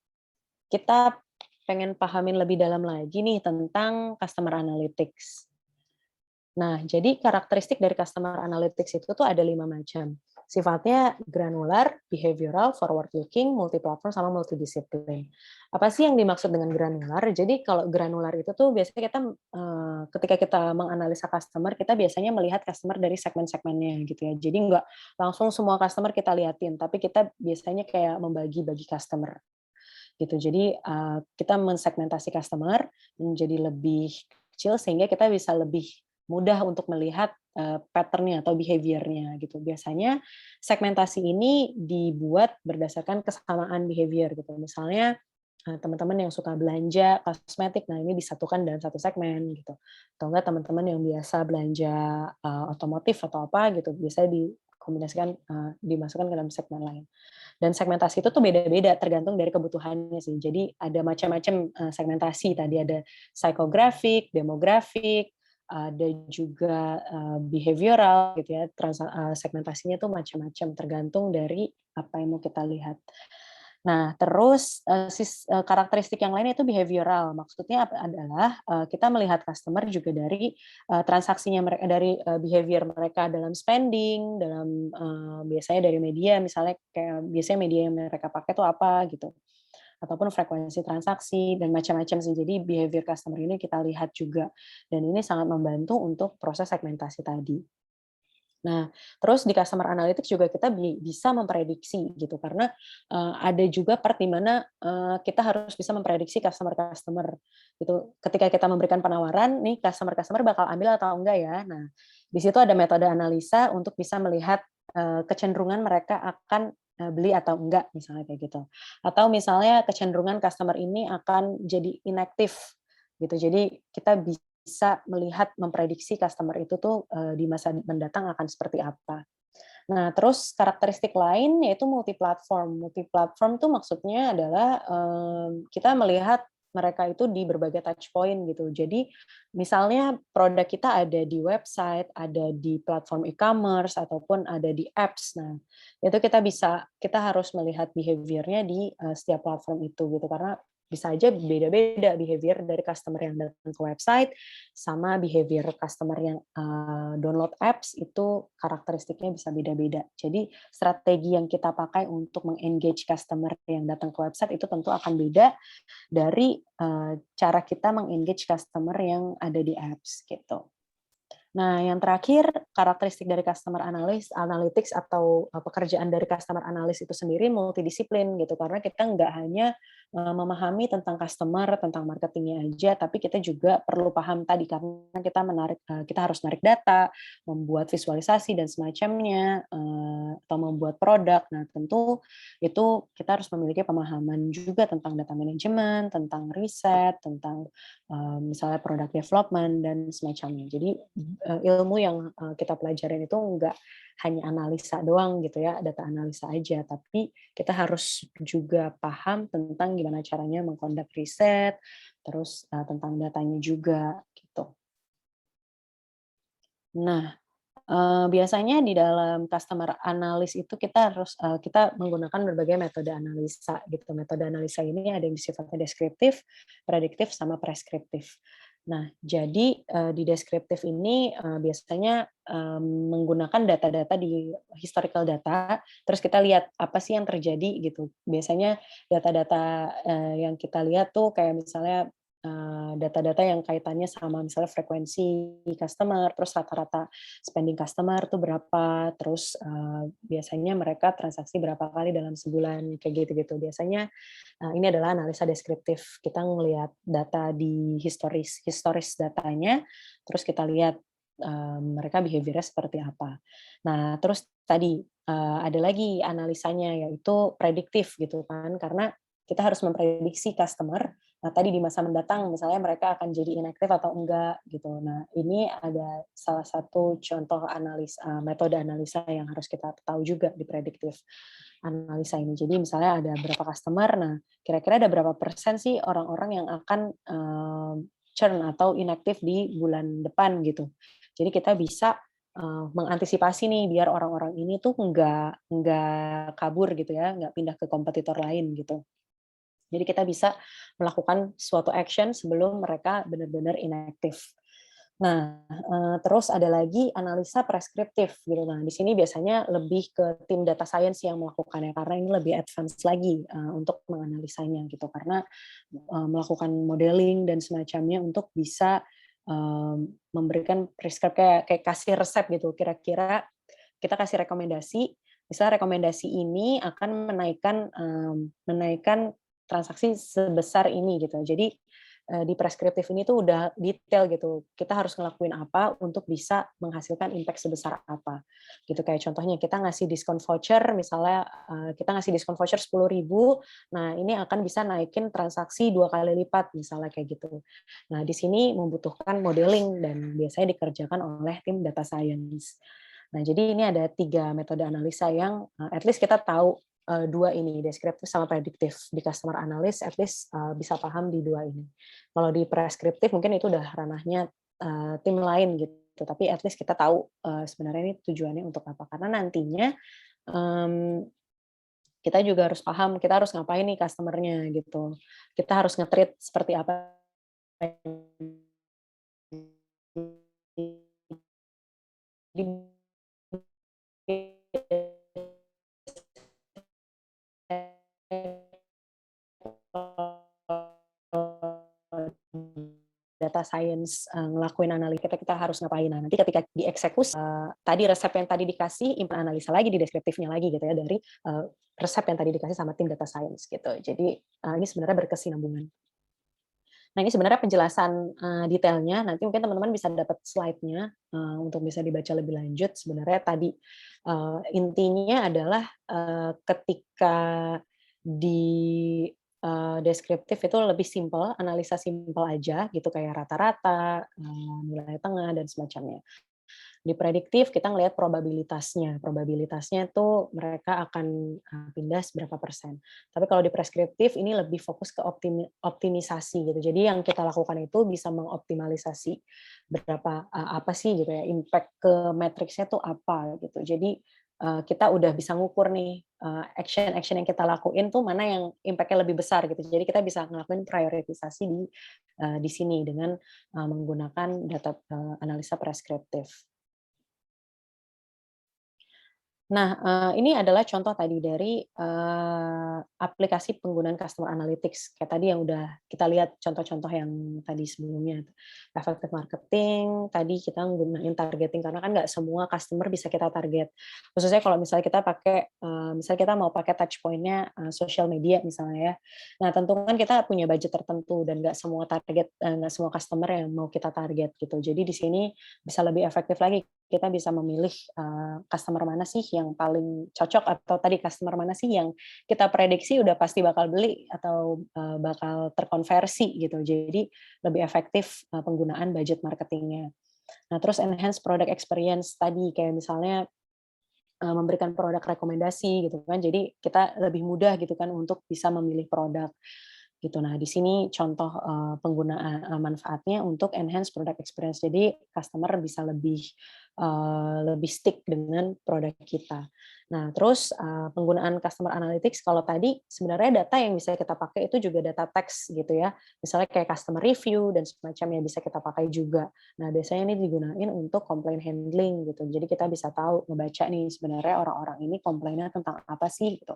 kita pengen pahamin lebih dalam lagi nih tentang customer analytics. Nah, jadi karakteristik dari customer analytics itu tuh ada 5 macam. Sifatnya granular, behavioral, forward-looking, multi-platform, sama multidisiplin. Apa sih yang dimaksud dengan granular? Jadi kalau granular itu tuh biasanya kita ketika kita menganalisa customer, kita biasanya melihat customer dari segmen-segmennya gitu ya. Jadi nggak langsung semua customer kita liatin, tapi kita biasanya kayak membagi-bagi customer gitu. Jadi kita mensegmentasi customer menjadi lebih kecil sehingga kita bisa lebih mudah untuk melihat pattern-nya atau behavior-nya gitu. Biasanya segmentasi ini dibuat berdasarkan kesamaan behavior gitu. Misalnya teman-teman yang suka belanja kosmetik, nah ini disatukan dalam satu segmen gitu. Atau enggak teman-teman yang biasa belanja otomotif atau apa gitu, biasanya dikombinasikan dimasukkan ke dalam segmen lain. Dan segmentasi itu tuh beda-beda tergantung dari kebutuhannya sih. Jadi ada macam-macam segmentasi. Tadi ada psychographic, demographic, ada juga behavioral gitu ya. Segmentasinya tuh macam-macam tergantung dari apa yang mau kita lihat. Nah, terus karakteristik yang lain itu behavioral. Maksudnya adalah kita melihat customer juga dari transaksinya mereka, dari behavior mereka dalam spending, dalam biasanya dari media, misalnya kayak biasanya media yang mereka pakai itu apa gitu, ataupun frekuensi transaksi dan macam-macam sih. Jadi behavior customer ini kita lihat juga, dan ini sangat membantu untuk proses segmentasi tadi. Nah, terus di customer analytics juga kita bisa memprediksi gitu, karena ada juga part di mana kita harus bisa memprediksi customer gitu. Ketika kita memberikan penawaran, nih customer bakal ambil atau enggak ya. Nah, di situ ada metode analisa untuk bisa melihat kecenderungan mereka akan beli atau enggak, misalnya kayak gitu. Atau misalnya kecenderungan customer ini akan jadi inaktif gitu. Jadi kita bisa melihat, memprediksi customer itu tuh di masa mendatang akan seperti apa. Nah, terus karakteristik lain yaitu multi-platform. Multi-platform tuh maksudnya adalah kita melihat mereka itu di berbagai touch point gitu. Jadi misalnya produk kita ada di website, ada di platform e-commerce, ataupun ada di apps. Nah, itu kita harus melihat behavior-nya di setiap platform itu gitu, karena bisa aja beda-beda behavior dari customer yang datang ke website sama behavior customer yang download apps itu karakteristiknya bisa beda-beda. Jadi strategi yang kita pakai untuk meng-engage customer yang datang ke website itu tentu akan beda dari cara kita meng-engage customer yang ada di apps gitu. Nah, yang terakhir, karakteristik dari customer analytics atau pekerjaan dari customer analyst itu sendiri multidisiplin gitu, karena kita nggak hanya memahami tentang customer, tentang marketingnya aja, tapi kita juga perlu paham tadi karena kita harus narik data, membuat visualisasi dan semacamnya, atau membuat produk. Nah, tentu itu kita harus memiliki pemahaman juga tentang data management, tentang riset, tentang misalnya product development dan semacamnya. Jadi ilmu yang kita pelajarin itu enggak hanya analisa doang gitu ya, data analisa aja, tapi kita harus juga paham tentang gimana caranya mengkondak riset, terus tentang datanya juga gitu. Nah, biasanya di dalam customer analysis itu kita menggunakan berbagai metode analisa gitu. Metode analisa ini ada yang sifatnya deskriptif, prediktif, sama preskriptif. Nah, jadi di deskriptif ini biasanya menggunakan data-data di historical data, terus kita lihat apa sih yang terjadi gitu. Biasanya data-data yang kita lihat tuh kayak misalnya data-data yang kaitannya sama misalnya frekuensi customer, terus rata-rata spending customer tuh berapa, terus biasanya mereka transaksi berapa kali dalam sebulan, kayak gitu-gitu. Biasanya ini adalah analisa deskriptif. Kita ngelihat data di historis datanya, terus kita lihat mereka behavior-nya seperti apa. Nah, terus tadi ada lagi analisanya yaitu prediktif gitu kan, karena kita harus memprediksi customer. Nah, tadi di masa mendatang misalnya mereka akan jadi inaktif atau enggak gitu. Nah, ini ada salah satu contoh metode analisa yang harus kita tahu juga di prediktif analisa ini. Jadi misalnya ada berapa customer, nah kira-kira ada berapa persen sih orang-orang yang akan churn atau inaktif di bulan depan gitu. Jadi kita bisa mengantisipasi nih biar orang-orang ini tuh nggak kabur gitu ya, nggak pindah ke kompetitor lain gitu. Jadi kita bisa melakukan suatu action sebelum mereka benar-benar inaktif. Nah, terus ada lagi analisa preskriptif gitu. Nah, di sini biasanya lebih ke tim data science yang melakukannya karena ini lebih advance lagi untuk menganalisanya gitu. Karena melakukan modeling dan semacamnya untuk bisa memberikan kayak kasih resep gitu. Kira-kira kita kasih rekomendasi, misalnya rekomendasi ini akan menaikkan transaksi sebesar ini gitu. Jadi di preskriptif ini tuh udah detail gitu. Kita harus ngelakuin apa untuk bisa menghasilkan impact sebesar apa. Gitu kayak contohnya kita ngasih diskon voucher, misalnya kita ngasih diskon voucher 10.000, nah ini akan bisa naikin transaksi 2 kali lipat misalnya kayak gitu. Nah, di sini membutuhkan modeling dan biasanya dikerjakan oleh tim data science. Nah, jadi ini ada 3 metode analisa yang at least kita tahu 2 ini, deskriptif sama prediktif. Di customer analyst at least bisa paham di 2 ini. Kalau di preskriptif mungkin itu udah ranahnya tim lain gitu, tapi at least kita tahu sebenarnya ini tujuannya untuk apa. Karena nantinya kita juga harus paham, kita harus ngapain nih customer-nya gitu. Kita harus nge-treat seperti apa data science ngelakuin analisa kita harus ngapain. Nah, nanti ketika dieksekusi tadi resep yang tadi dikasih implement analisa lagi di deskriptifnya lagi gitu ya dari resep yang tadi dikasih sama tim data science gitu. Jadi ini sebenarnya berkesinambungan. Nah, ini sebenarnya penjelasan detailnya. Nanti mungkin teman-teman bisa dapat slide-nya untuk bisa dibaca lebih lanjut. Sebenarnya tadi intinya adalah ketika di deskriptif itu lebih simpel, analisa simpel aja gitu kayak rata-rata, nilai tengah dan semacamnya. Di prediktif kita ngelihat probabilitasnya. Probabilitasnya itu mereka akan pindah seberapa persen. Tapi kalau di preskriptif ini lebih fokus ke optimisasi gitu. Jadi yang kita lakukan itu bisa mengoptimalisasi berapa apa sih gitu ya impact ke matriksnya tuh apa gitu. Jadi kita udah bisa ngukur nih action-action yang kita lakuin tuh mana yang impact-nya lebih besar gitu. Jadi kita bisa ngelakuin prioritisasi di sini dengan menggunakan data analisa preskriptif. Nah, ini adalah contoh tadi dari aplikasi penggunaan customer analytics. Kayak tadi yang udah kita lihat contoh-contoh yang tadi sebelumnya. Effective marketing, tadi kita nggunain targeting, karena kan nggak semua customer bisa kita target. Khususnya kalau misalnya kita pakai, misalnya kita mau pakai touch point-nya social media misalnya ya. Nah, tentu kan kita punya budget tertentu dan nggak semua nggak semua customer yang mau kita target gitu. Jadi di sini bisa lebih efektif lagi, kita bisa memilih customer mana sih yang paling cocok, atau tadi customer mana sih yang kita prediksi udah pasti bakal beli atau bakal terkonversi gitu. Jadi lebih efektif penggunaan budget marketingnya. Nah, terus enhance product experience tadi, kayak misalnya memberikan produk rekomendasi gitu kan. Jadi kita lebih mudah gitu kan untuk bisa memilih produk gitu. Nah, di sini contoh penggunaan manfaatnya untuk enhance product experience. Jadi customer bisa lebih stick dengan produk kita. Nah, terus penggunaan customer analytics, kalau tadi sebenarnya data yang bisa kita pakai itu juga data teks gitu ya. Misalnya kayak customer review dan semacamnya bisa kita pakai juga. Nah, biasanya ini digunain untuk complaint handling gitu. Jadi kita bisa tahu, ngebaca nih sebenarnya orang-orang ini komplainnya tentang apa sih gitu.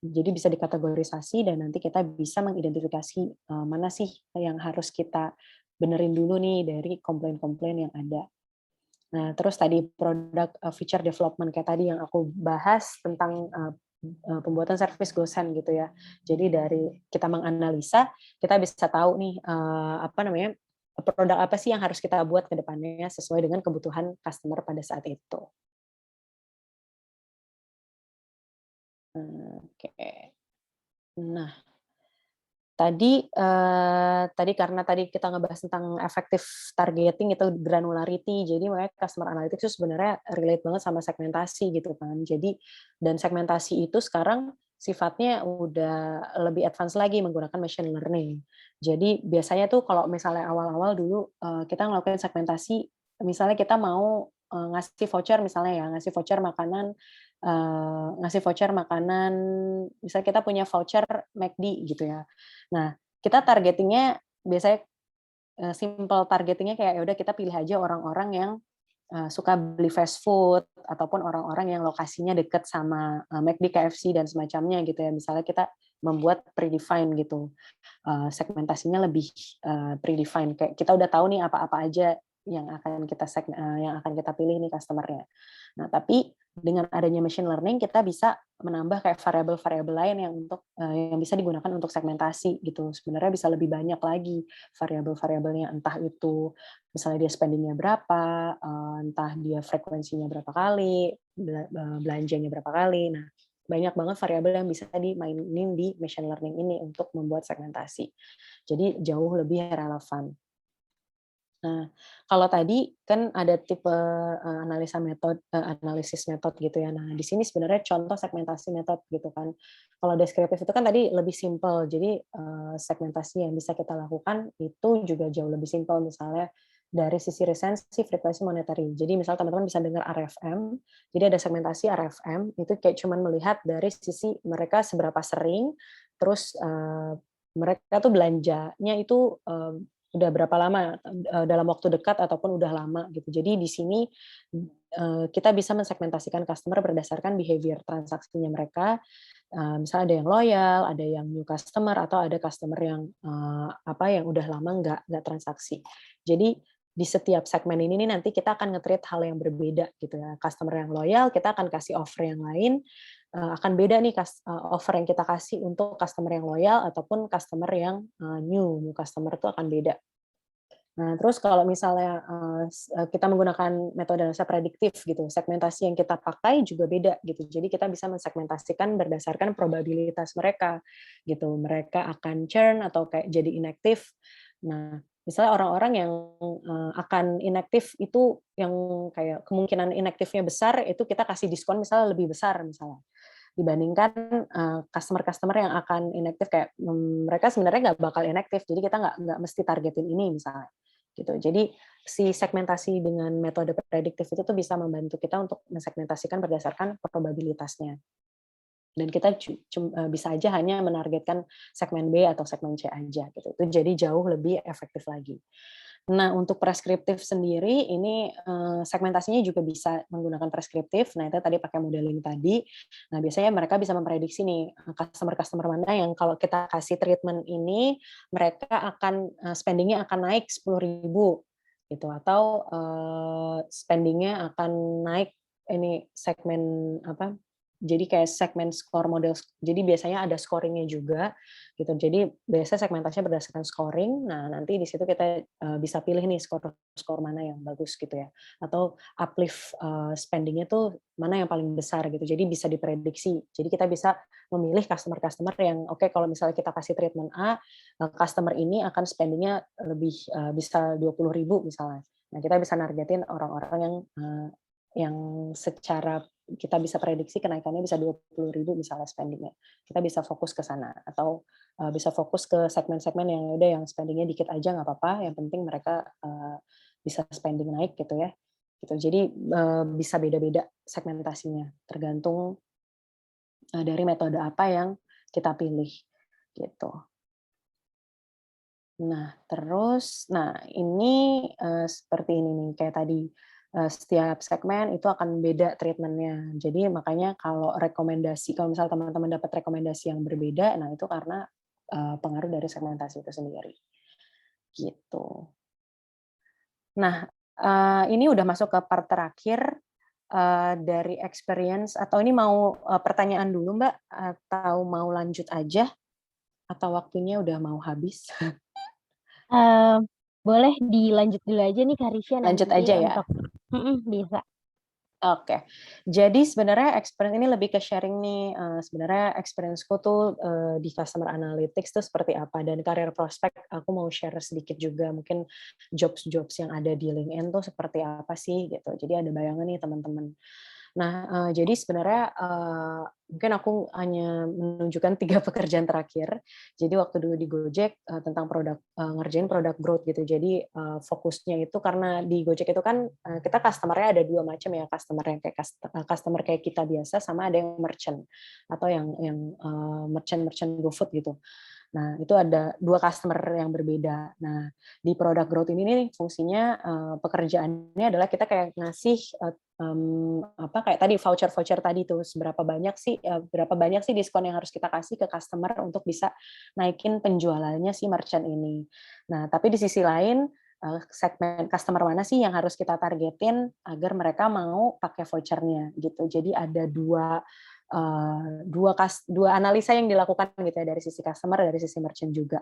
Jadi bisa dikategorisasi dan nanti kita bisa mengidentifikasi mana sih yang harus kita benerin dulu nih dari komplain-komplain yang ada. Nah, terus tadi product feature development kayak tadi yang aku bahas tentang pembuatan service gosen gitu ya. Jadi dari kita menganalisa, kita bisa tahu nih apa namanya, produk apa sih yang harus kita buat ke depannya sesuai dengan kebutuhan customer pada saat itu. Oke. Nah, tadi karena tadi kita ngebahas tentang efektif targeting itu granularity, jadi makanya customer analytics itu sebenarnya relate banget sama segmentasi gitu kan. Jadi dan segmentasi itu sekarang sifatnya udah lebih advance lagi menggunakan machine learning. Jadi biasanya tuh kalau misalnya awal-awal dulu kita ngelakuin segmentasi, misalnya kita mau ngasih voucher misalnya ya, ngasih voucher makanan, misalnya kita punya voucher McD gitu ya. Nah, kita targetingnya biasanya simple targetingnya kayak ya udah kita pilih aja orang-orang yang suka beli fast food ataupun orang-orang yang lokasinya dekat sama McD, KFC dan semacamnya gitu ya. Misalnya kita membuat predefined gitu. Segmentasinya lebih predefined, kayak kita udah tahu nih apa-apa aja yang akan kita pilih nih customer-nya. Nah, tapi dengan adanya machine learning kita bisa menambah kayak variabel-variabel lain yang bisa digunakan untuk segmentasi gitu. Sebenarnya bisa lebih banyak lagi variabel-variabelnya, entah itu misalnya dia spending-nya berapa, entah dia frekuensinya berapa kali, belanjanya berapa kali. Nah, banyak banget variabel yang bisa dimainin di machine learning ini untuk membuat segmentasi. Jadi jauh lebih relevan. Nah, kalau tadi kan ada tipe analisis metode gitu ya. Nah, di sini sebenarnya contoh segmentasi metode gitu kan. Kalau deskriptif itu kan tadi lebih simple. Jadi segmentasi yang bisa kita lakukan itu juga jauh lebih simple. Misalnya dari sisi resensi, frekuensi, monetary. Jadi misal teman-teman bisa dengar RFM. Jadi ada segmentasi RFM itu kayak cuman melihat dari sisi mereka seberapa sering, terus mereka tuh belanjanya itu udah berapa lama, dalam waktu dekat ataupun udah lama gitu. Jadi di sini kita bisa mensegmentasikan customer berdasarkan behavior transaksinya mereka. Misalnya ada yang loyal, ada yang new customer, atau ada customer yang yang udah lama nggak transaksi. Jadi di setiap segmen ini nanti kita akan nge-treat hal yang berbeda gitu ya. Customer yang loyal kita akan kasih offer yang lain, akan beda nih offer yang kita kasih untuk customer yang loyal ataupun customer yang new customer itu akan beda. Nah, terus kalau misalnya kita menggunakan metode analisa prediktif gitu, segmentasi yang kita pakai juga beda gitu. Jadi kita bisa mensegmentasikan berdasarkan probabilitas mereka gitu. Mereka akan churn atau kayak jadi inaktif. Nah, misalnya orang-orang yang akan inaktif itu yang kayak kemungkinan inaktifnya besar, itu kita kasih diskon misalnya lebih besar misalnya dibandingkan customer-customer yang akan inaktif, kayak mereka sebenarnya nggak bakal inaktif, jadi kita nggak mesti targetin ini misalnya gitu. Jadi si segmentasi dengan metode prediktif itu tuh bisa membantu kita untuk mensegmentasikan berdasarkan probabilitasnya. Dan kita bisa aja hanya menargetkan segmen B atau segmen C aja gitu. Itu jadi jauh lebih efektif lagi. Nah, untuk preskriptif sendiri ini segmentasinya juga bisa menggunakan preskriptif. Nah, itu tadi pakai modeling tadi. Nah, biasanya mereka bisa memprediksi nih customer-customer mana yang kalau kita kasih treatment ini mereka akan spending-nya akan naik 10.000 gitu atau spending-nya akan naik ini segmen apa? Jadi kayak segmen skor model. Jadi biasanya ada scoring-nya juga gitu. Jadi biasa segmentasinya berdasarkan scoring. Nah, nanti di situ kita bisa pilih nih skor mana yang bagus gitu ya. Atau uplift spending-nya tuh mana yang paling besar gitu. Jadi bisa diprediksi. Jadi kita bisa memilih customer-customer yang oke kalau misalnya kita kasih treatment A, customer ini akan spending-nya lebih bisa 20.000 misalnya. Nah, kita bisa nargetin orang-orang yang secara kita bisa prediksi kenaikannya bisa 20.000 misalnya spending-nya. Kita bisa fokus ke sana atau bisa fokus ke segmen-segmen yang udah yang spending-nya dikit aja nggak apa-apa, yang penting mereka bisa spending naik gitu ya. Gitu. Jadi bisa beda-beda segmentasinya tergantung dari metode apa yang kita pilih gitu. Nah, terus ini seperti ini nih kayak tadi setiap segmen itu akan beda treatment-nya. Jadi makanya kalau misalnya teman-teman dapat rekomendasi yang berbeda, nah itu karena pengaruh dari segmentasi itu sendiri. Gitu. Nah, ini udah masuk ke part terakhir dari experience atau ini mau pertanyaan dulu Mbak atau mau lanjut aja atau waktunya udah mau habis? Boleh dilanjut dulu aja nih Kak Risha Lanjut nanti aja ya. untuk bisa. Oke, jadi sebenarnya experience ini lebih ke sharing nih, sebenarnya experience-ku tuh di customer analytics tuh seperti apa, dan karir prospek aku mau share sedikit juga, mungkin jobs-jobs yang ada di LinkedIn tuh seperti apa sih gitu. Jadi ada bayangan nih teman-teman. Nah, jadi sebenarnya mungkin aku hanya menunjukkan 3 pekerjaan terakhir. Jadi waktu dulu di Gojek tentang ngerjain product growth gitu. Jadi fokusnya itu karena di Gojek itu kan kita customer-nya ada 2 macam ya, customer kayak kita biasa sama ada yang merchant atau yang merchant GoFood gitu. Nah, itu ada 2 customer yang berbeda. Nah, di product growth ini nih fungsinya pekerjaannya adalah kita kayak ngasih kayak tadi voucher-voucher tadi tuh berapa banyak sih diskon yang harus kita kasih ke customer untuk bisa naikin penjualannya si merchant ini. Nah, tapi di sisi lain segmen customer mana sih yang harus kita targetin agar mereka mau pakai vouchernya gitu. Jadi ada dua analisa yang dilakukan gitu ya dari sisi customer, dari sisi merchant juga.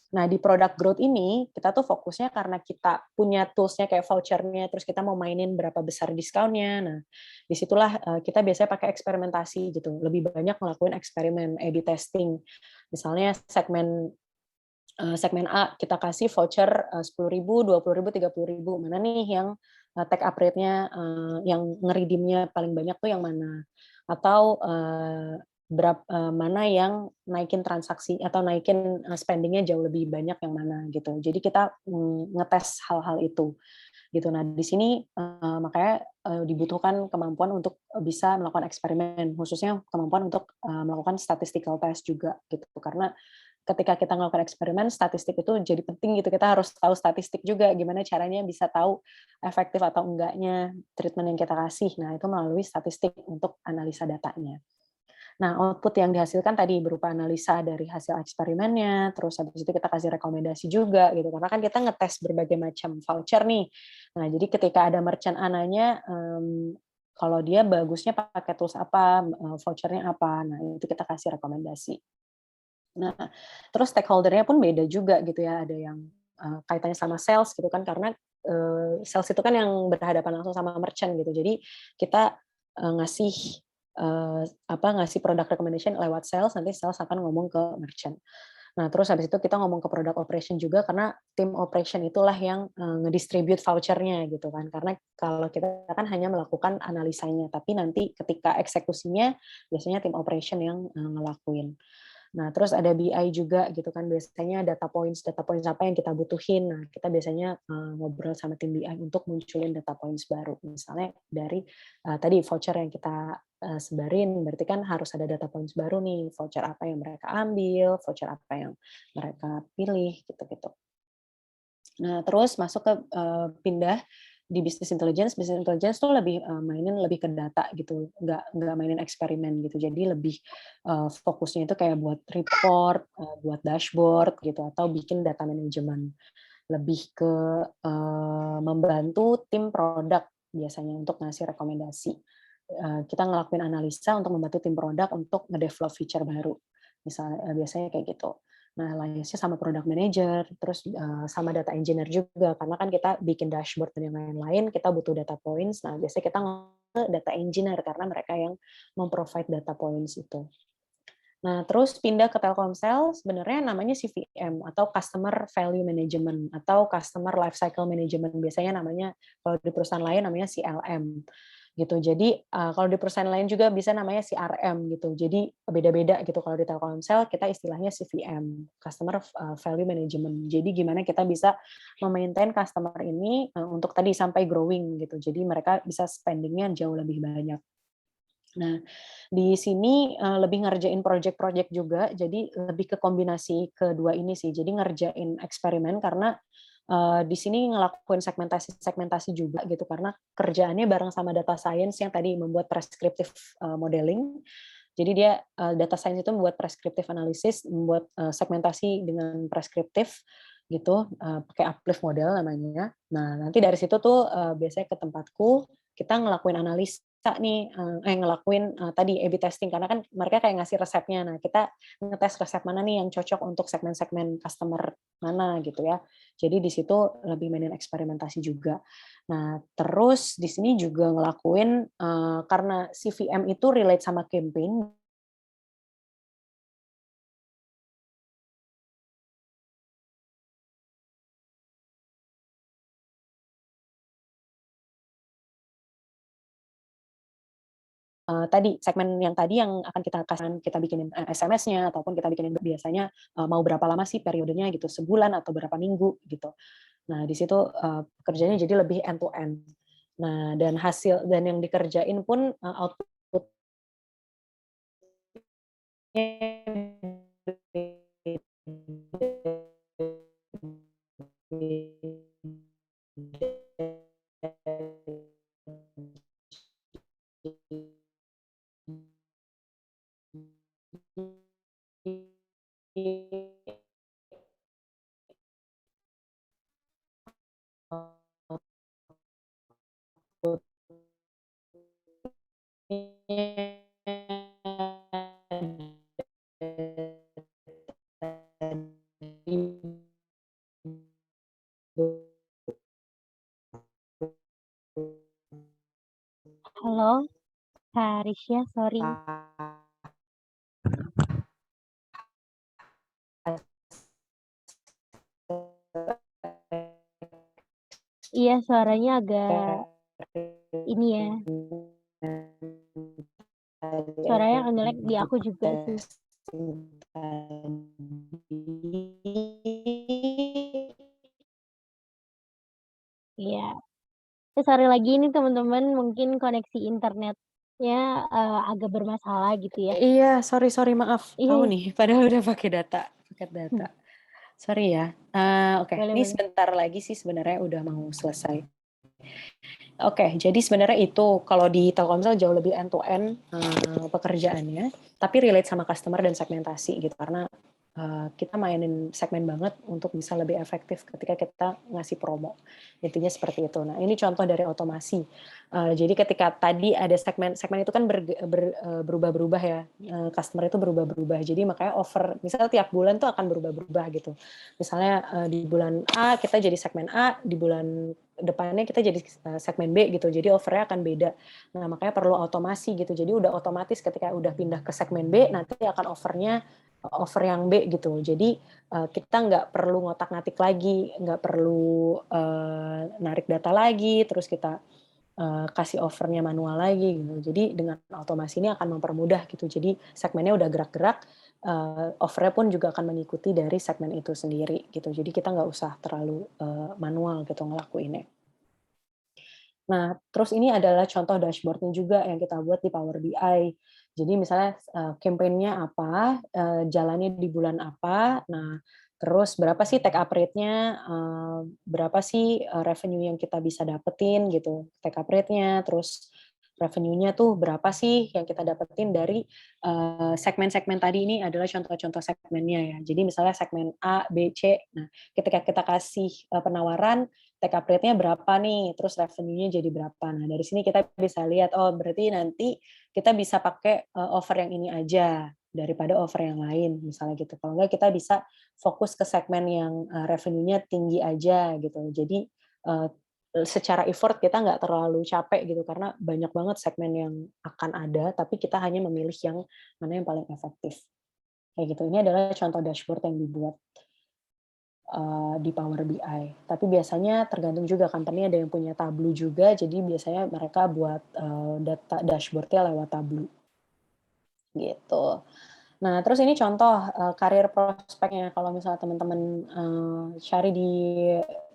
Nah, di product growth ini kita tuh fokusnya karena kita punya tools-nya kayak voucher-nya, terus kita mau mainin berapa besar diskonnya. Nah, disitulah kita biasanya pakai eksperimentasi gitu. Lebih banyak ngelakuin eksperimen A/B testing. Misalnya segmen A kita kasih voucher 10.000, 20.000, 30.000. Mana nih yang take up rate-nya yang ngeredeem-nya paling banyak tuh yang mana? Atau mana yang naikin transaksi atau naikin spending-nya jauh lebih banyak yang mana gitu. Jadi kita ngetes hal-hal itu gitu. Nah, di sini makanya dibutuhkan kemampuan untuk bisa melakukan eksperimen, khususnya kemampuan untuk melakukan statistical test juga gitu. Karena ketika kita melakukan eksperimen, statistik itu jadi penting gitu. Kita harus tahu statistik juga, gimana caranya bisa tahu efektif atau enggaknya treatment yang kita kasih. Nah, itu melalui statistik untuk analisa datanya. Nah, output yang dihasilkan tadi berupa analisa dari hasil eksperimennya, terus habis itu kita kasih rekomendasi juga gitu. Karena kan kita ngetes berbagai macam voucher nih. Nah, jadi ketika ada merchant ananya, kalau dia bagusnya pakai tools apa, vouchernya apa, nah itu kita kasih rekomendasi. Nah, terus stakeholder-nya pun beda juga gitu ya, ada yang kaitannya sama sales gitu kan, karena sales itu kan yang berhadapan langsung sama merchant gitu. Jadi kita ngasih product recommendation lewat sales, nanti sales akan ngomong ke merchant. Nah, terus habis itu kita ngomong ke product operation juga karena tim operation itulah yang ngedistribute vouchernya gitu kan. Karena kalau kita kan hanya melakukan analisanya, tapi nanti ketika eksekusinya biasanya tim operation yang ngelakuin. Nah, terus ada BI juga gitu kan, biasanya data points apa yang kita butuhin. Nah, kita biasanya ngobrol sama tim BI untuk munculin data points baru. Misalnya dari tadi voucher yang kita sebarin, berarti kan harus ada data points baru nih, voucher apa yang mereka ambil, voucher apa yang mereka pilih, gitu-gitu. Nah, terus masuk ke pindah di business intelligence. Business intelligence tuh lebih mainin lebih ke data gitu, nggak mainin eksperimen gitu. Jadi lebih fokusnya itu kayak buat report, buat dashboard gitu, atau bikin data management. Lebih ke membantu tim produk biasanya untuk ngasih rekomendasi. Kita ngelakuin analisa untuk membantu tim produk untuk nge-develop feature baru. Misalnya biasanya kayak gitu. Nah, liaise-nya sama product manager, terus sama data engineer juga, karena kan kita bikin dashboard dan yang lain-lain, kita butuh data points. Nah, biasanya kita ke data engineer karena mereka yang memprovide data points itu. Nah, terus pindah ke Telkomsel, sebenarnya namanya CVM atau Customer Value Management atau Customer Lifecycle Management. Biasanya namanya kalau di perusahaan lain namanya CLM gitu. Jadi kalau di perusahaan lain juga bisa namanya CRM gitu. Jadi beda-beda gitu. Kalau di Telkomsel kita istilahnya CVM, Customer Value Management. Jadi gimana kita bisa memaintain customer ini untuk tadi sampai growing gitu. Jadi mereka bisa spendingnya jauh lebih banyak. Nah, di sini lebih ngerjain project-project juga, jadi lebih ke kombinasi kedua ini sih. Jadi ngerjain eksperimen karena di sini ngelakuin segmentasi juga gitu, karena kerjaannya bareng sama data science yang tadi membuat prescriptive modeling. Jadi dia data science itu membuat prescriptive analysis, membuat segmentasi dengan preskriptif gitu, pakai uplift model namanya. Nah, nanti dari situ tuh biasanya ke tempatku, kita ngelakuin analisa nih, ngelakuin tadi A/B testing, karena kan mereka kayak ngasih resepnya. Nah, kita ngetes resep mana nih yang cocok untuk segmen-segmen customer mana gitu ya. Jadi di situ lebih mainin eksperimentasi juga. Nah, terus di sini juga ngelakuin karena CVM itu relate sama campaign. Tadi segmen yang tadi yang akan kita bikinin SMS-nya ataupun kita bikinin biasanya mau berapa lama sih periodenya gitu, sebulan atau berapa minggu gitu. Nah, di situ kerjanya jadi lebih end to end. Nah, dan yang dikerjain pun output-nya Halo, Kak Risya, sorry. Iya, suaranya agak ini ya. Suaranya nge-lag di aku juga sih. Iya. Sorry lagi ini teman-teman, mungkin koneksi internetnya agak bermasalah gitu ya. Iya, sorry maaf. Iya, Tahu iya. nih, padahal udah pakai paket data. Sorry ya. Oke, Boleh, ini boleh. sebentar lagi sih sebenarnya udah mau selesai. Oke, jadi sebenarnya itu kalau di Telkomsel jauh lebih end to end pekerjaannya, tapi relate sama customer dan segmentasi gitu, karena kita mainin segmen banget untuk bisa lebih efektif ketika kita ngasih promo. Intinya seperti itu. Nah, ini contoh dari otomasi. Jadi ketika tadi ada segmen itu kan berubah-berubah ya, customer itu berubah-berubah. Jadi makanya offer, misalnya tiap bulan tuh akan berubah-berubah gitu. Misalnya di bulan A kita jadi segmen A, di bulan depannya kita jadi segmen B gitu. Jadi offernya akan beda. Nah, makanya perlu otomasi gitu. Jadi udah otomatis ketika udah pindah ke segmen B, nanti akan offer yang B gitu. Jadi kita nggak perlu ngotak-ngatik lagi, nggak perlu narik data lagi, terus kita kasih offernya manual lagi gitu. Jadi dengan otomasi ini akan mempermudah gitu. Jadi segmennya udah gerak-gerak, offer-nya pun juga akan mengikuti dari segmen itu sendiri gitu. Jadi kita nggak usah terlalu manual gitu ngelakuinnya. Nah, terus ini adalah contoh dashboard-nya juga yang kita buat di Power BI. Jadi misalnya campaign-nya apa, jalannya di bulan apa, nah terus berapa sih take up rate-nya, berapa sih revenue yang kita bisa dapetin gitu, take up rate-nya, terus revenue-nya tuh berapa sih yang kita dapetin dari segmen-segmen tadi. Ini adalah contoh-contoh segmennya ya. Jadi misalnya segmen A, B, C. Nah, ketika kita kasih penawaran, take up rate-nya berapa nih, terus revenue-nya jadi berapa. Nah, dari sini kita bisa lihat, oh berarti nanti kita bisa pakai offer yang ini aja daripada offer yang lain, misalnya gitu. Kalau enggak kita bisa fokus ke segmen yang revenue-nya tinggi aja gitu. Jadi secara effort kita nggak terlalu capek gitu, karena banyak banget segmen yang akan ada, tapi kita hanya memilih yang mana yang paling efektif. Kayak gitu. Ini adalah contoh dashboard yang dibuat di Power BI. Tapi biasanya tergantung juga company, ada yang punya Tableau juga, jadi biasanya mereka buat data dashboard-nya lewat Tableau. Gitu. Nah, terus ini contoh karir prospeknya. Kalau misalnya teman-teman cari di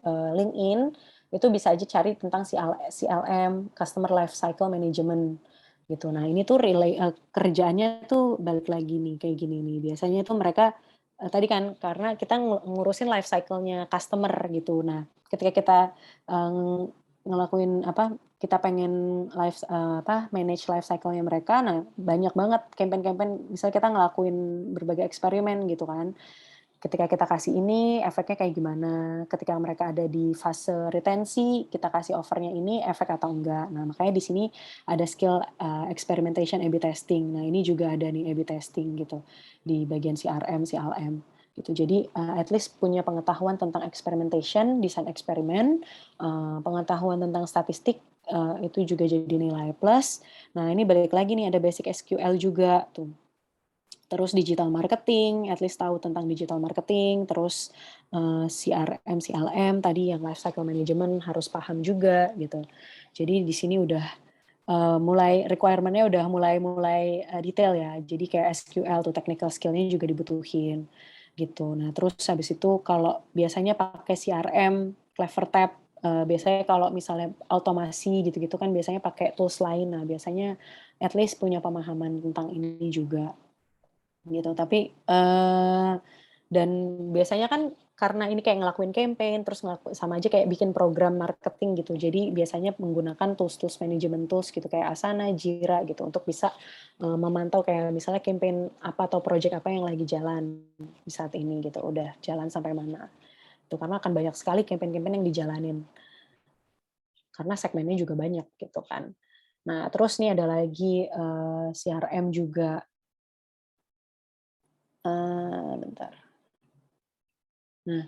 LinkedIn, itu bisa aja cari tentang CLM, Customer Life Cycle Management gitu. Nah, ini tuh kerjaannya tuh balik lagi nih kayak gini nih. Biasanya tuh mereka tadi kan karena kita ngurusin life cycle-nya customer gitu. Nah, ketika kita ngelakuin kita pengen manage life cycle-nya mereka. Nah, banyak banget campaign-campaign, misalnya kita ngelakuin berbagai eksperimen gitu kan. Ketika kita kasih ini, efeknya kayak gimana? Ketika mereka ada di fase retensi, kita kasih offernya ini, efek atau enggak. Nah, makanya di sini ada skill experimentation A/B testing. Nah, ini juga ada nih A/B testing gitu di bagian CRM, CLM gitu. Jadi at least punya pengetahuan tentang experimentation, desain eksperimen, pengetahuan tentang statistik itu juga jadi nilai plus. Nah, ini balik lagi nih ada basic SQL juga tuh. Terus digital marketing, at least tahu tentang digital marketing, terus CRM, CLM tadi yang life cycle management harus paham juga gitu. Jadi di sini udah mulai requirement-nya udah mulai detail ya. Jadi kayak SQL tuh technical skill-nya juga dibutuhin gitu. Nah, terus habis itu kalau biasanya pakai CRM, Clevertap, biasanya kalau misalnya automasi gitu-gitu kan biasanya pakai tools lain. Nah, biasanya at least punya pemahaman tentang ini juga gitu. Tapi dan biasanya kan karena ini kayak ngelakuin campaign, terus sama aja kayak bikin program marketing gitu. Jadi biasanya menggunakan tools-tools management tools gitu kayak Asana, Jira gitu untuk bisa memantau kayak misalnya campaign apa atau project apa yang lagi jalan di saat ini gitu. Udah jalan sampai mana. Itu karena akan banyak sekali campaign-campaign yang dijalanin. Karena segmennya juga banyak gitu kan. Nah, terus nih ada lagi CRM juga. Bentar. Nah,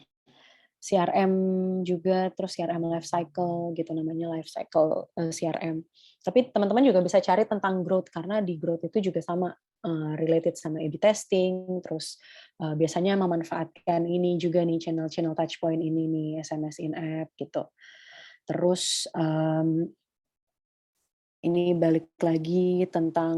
CRM juga, terus CRM life cycle gitu namanya, life cycle CRM. Tapi teman-teman juga bisa cari tentang growth, karena di growth itu juga sama related sama A/B testing, terus biasanya memanfaatkan ini juga nih channel-channel touch point ini nih, SMS in-app gitu. Terus ini balik lagi tentang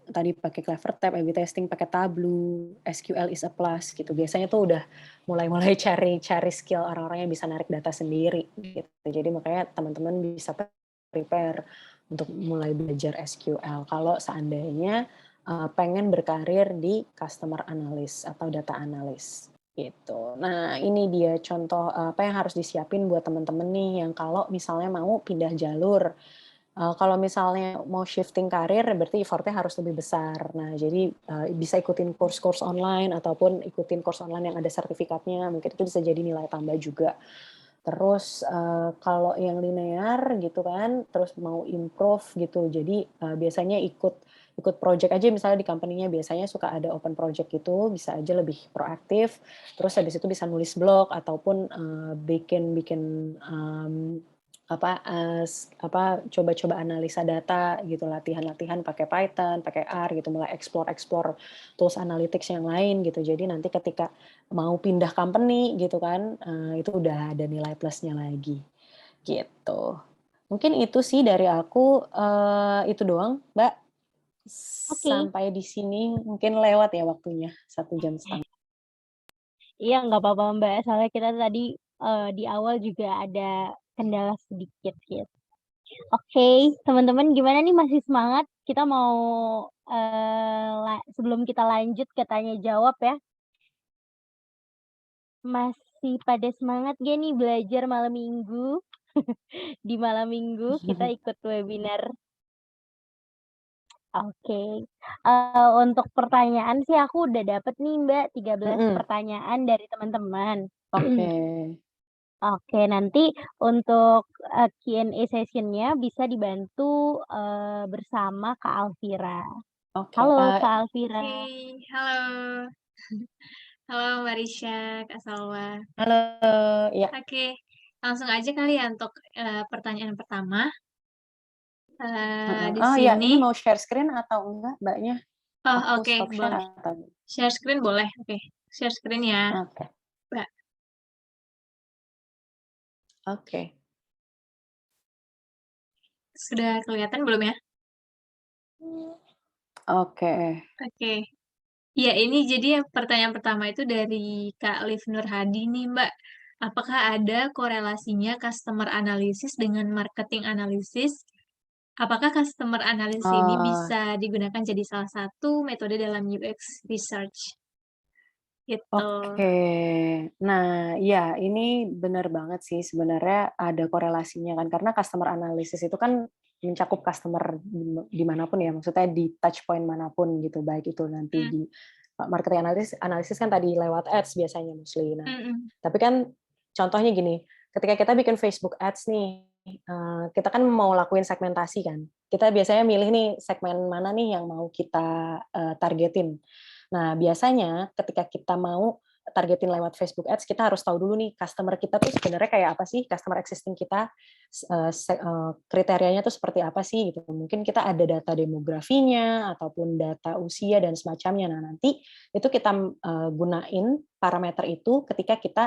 tadi pakai Clevertap, A/B testing pakai Tableau, SQL is a plus gitu. Biasanya tuh udah mulai cari skill orang-orang yang bisa narik data sendiri gitu. Jadi makanya teman-teman bisa prepare untuk mulai belajar SQL kalau seandainya pengen berkarir di customer analyst atau data analyst gitu. Nah, ini dia contoh apa yang harus disiapin buat teman-teman nih yang kalau misalnya mau pindah jalur. Kalau misalnya mau shifting karir, berarti effort-nya harus lebih besar. Nah, jadi bisa ikutin course-course online ataupun ikutin course online yang ada sertifikatnya, mungkin itu bisa jadi nilai tambah juga. Terus kalau yang linear gitu kan, terus mau improve gitu, jadi biasanya ikut project aja misalnya di company-nya biasanya suka ada open project gitu, bisa aja lebih proaktif. Terus habis itu bisa nulis blog ataupun bikin coba-coba analisa data gitu, latihan-latihan pakai Python, pakai R gitu, mulai explore tools analytics yang lain gitu. Jadi nanti ketika mau pindah company gitu kan, itu udah ada nilai plusnya lagi, gitu. Mungkin itu sih dari aku, itu doang, Mbak. Oke. Sampai di sini mungkin lewat ya waktunya, 1,5 jam. Iya, nggak apa-apa, Mbak, soalnya kita tadi, di awal juga ada kendala sedikit gitu. Oke, teman-teman gimana nih, masih semangat? Kita mau, sebelum kita lanjut ke tanya jawab ya, masih pada semangat nggak nih belajar malam Minggu? Di malam Minggu kita ikut webinar. Oke, untuk pertanyaan sih aku udah dapet nih, Mbak, 13 Mhm, pertanyaan dari teman-teman. oke. Oke, nanti untuk, Q&A session-nya bisa dibantu, bersama Kak Alfira. Oke, Halo, Kak Alfira. Oke, halo. Halo Mbak Risha, Kak Salwa. halo, ya. Oke, langsung aja kali ya untuk pertanyaan pertama. Di Oh ya, ini sini, mau share screen atau enggak, Mbaknya? oh Aku oke, stop share boleh. atau Share screen boleh. Oke, share screen ya, oke, Mbak. oke. Sudah kelihatan belum ya? Oke. Oke. Ya, ini jadi yang pertanyaan pertama itu dari Kak Liv Nur Hadi nih, Mbak. Apakah ada korelasinya customer analysis dengan marketing analysis? Apakah customer analysis ini Oh, bisa digunakan jadi salah satu metode dalam UX research? Gitu. oke. Nah, ya ini benar banget sih sebenarnya ada korelasinya kan, karena customer analysis itu kan mencakup customer dimanapun ya, maksudnya di touch point manapun gitu, baik itu nanti Hmm, di marketing analisis kan tadi lewat ads biasanya mostly. Nah, mm-mm. tapi kan contohnya gini, ketika kita bikin Facebook ads nih, kita kan mau lakuin segmentasi kan. Kita biasanya milih nih segmen mana nih yang mau kita targetin. Nah, biasanya ketika kita mau targetin lewat Facebook Ads, kita harus tahu dulu nih customer kita tuh sebenarnya kayak apa sih, customer existing kita, kriterianya tuh seperti apa sih gitu. Mungkin kita ada data demografinya ataupun data usia dan semacamnya. Nah, nanti itu kita gunain parameter itu ketika kita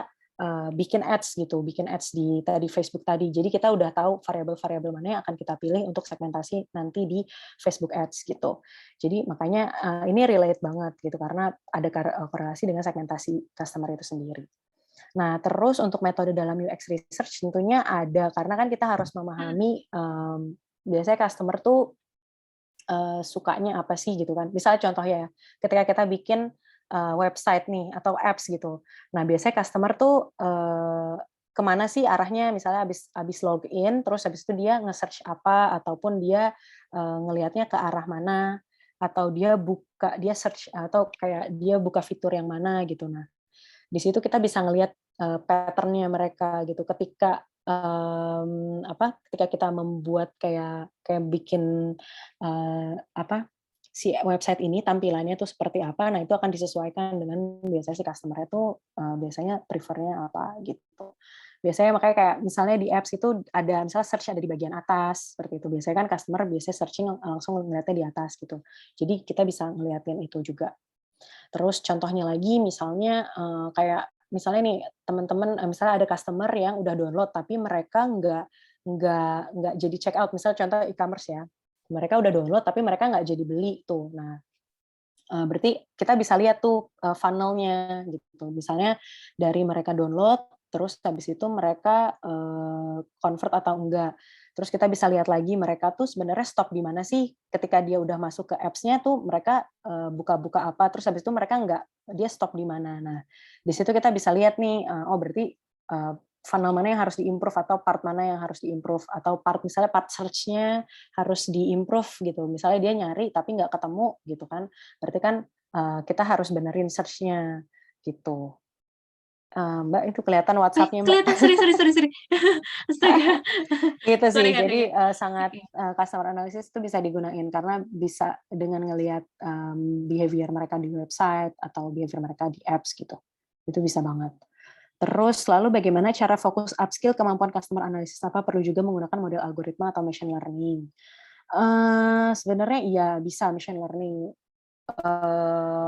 bikin ads gitu, bikin ads di tadi Facebook tadi. Jadi kita udah tahu variabel-variabel mana yang akan kita pilih untuk segmentasi nanti di Facebook Ads gitu. Jadi makanya ini relate banget gitu karena ada korelasi dengan segmentasi customer itu sendiri. Nah, terus untuk metode dalam UX research tentunya ada karena kan kita harus Hmm, memahami biasanya customer tuh sukanya apa sih gitu kan. Misalnya contoh ya, ketika kita bikin website nih atau apps gitu. Nah, biasanya customer tuh kemana sih arahnya misalnya habis login terus habis itu dia nge-search apa ataupun dia ngelihatnya ke arah mana atau dia search atau kayak dia buka fitur yang mana gitu. Nah, di situ kita bisa ngelihat pattern-nya mereka gitu ketika ketika kita membuat kayak kayak bikin apa si website ini tampilannya tuh seperti apa, nah itu akan disesuaikan dengan biasanya si customer itu biasanya prefer-nya apa gitu. Biasanya makanya kayak misalnya di apps itu ada misalnya search ada di bagian atas seperti itu. Biasanya kan customer biasanya searching langsung ngeliatnya di atas gitu. Jadi kita bisa ngeliatin itu juga. Terus contohnya lagi misalnya, kayak misalnya nih teman-teman, misalnya ada customer yang udah download tapi mereka nggak jadi check out, misal contoh e-commerce ya, mereka udah download tapi mereka nggak jadi beli tuh. Nah, berarti kita bisa lihat tuh, funnel-nya gitu. Misalnya dari mereka download, terus habis itu mereka, convert atau enggak. Terus kita bisa lihat lagi mereka tuh sebenarnya stop di mana sih ketika dia udah masuk ke apps-nya tuh mereka, buka-buka apa, terus habis itu mereka enggak, dia stop di mana. Nah, di situ kita bisa lihat nih, oh berarti, funnel mana yang harus di-improve atau part mana yang harus di-improve atau misalnya part search-nya harus di-improve gitu. Misalnya dia nyari tapi nggak ketemu gitu kan, berarti kan, kita harus benerin search-nya, gitu. Mbak, itu kelihatan Wih, WhatsApp-nya, Mbak. kelihatan. Sorry, sorry, sorry, sorry. Astaga. Gitu Sorry, sih. Kak, Jadi, Kak. sangat Oke. customer analysis itu bisa digunain karena bisa dengan ngelihat, behavior mereka di website atau behavior mereka di apps gitu. Itu bisa banget. Terus lalu bagaimana cara fokus upskill kemampuan customer analysis? Apa perlu juga menggunakan model algoritma atau machine learning? Sebenarnya iya bisa machine learning.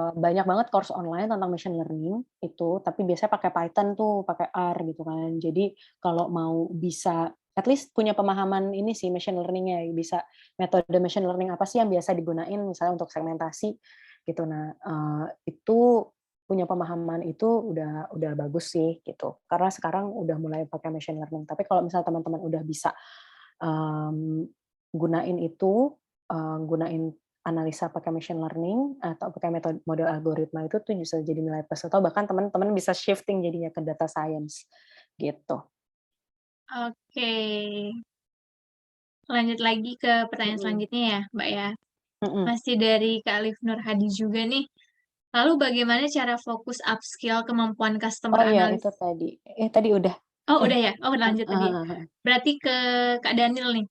Banyak banget course online tentang machine learning itu, tapi biasanya pakai Python tuh, pakai R gitu kan. Jadi kalau mau bisa at least punya pemahaman ini sih machine learning-nya, bisa metode machine learning apa sih yang biasa digunain misalnya untuk segmentasi gitu. Nah, itu punya pemahaman itu udah bagus sih gitu. Karena sekarang udah mulai pakai machine learning. Tapi kalau misalnya teman-teman udah bisa gunain itu, gunain analisa pakai machine learning atau pakai model algoritma itu tuh bisa jadi nilai plus atau bahkan teman-teman bisa shifting jadinya ke data science gitu. Oke. Lanjut lagi ke pertanyaan Mhm, selanjutnya ya, Mbak ya. mhm. Masih dari Kak Liv Nur Hadi juga nih. Lalu bagaimana cara fokus upskill kemampuan customer Oh iya itu analysis? tadi. Tadi udah. Oh, udah ya? Oh, lanjut tadi ya. Heeh. Berarti ke Kak Daniel nih.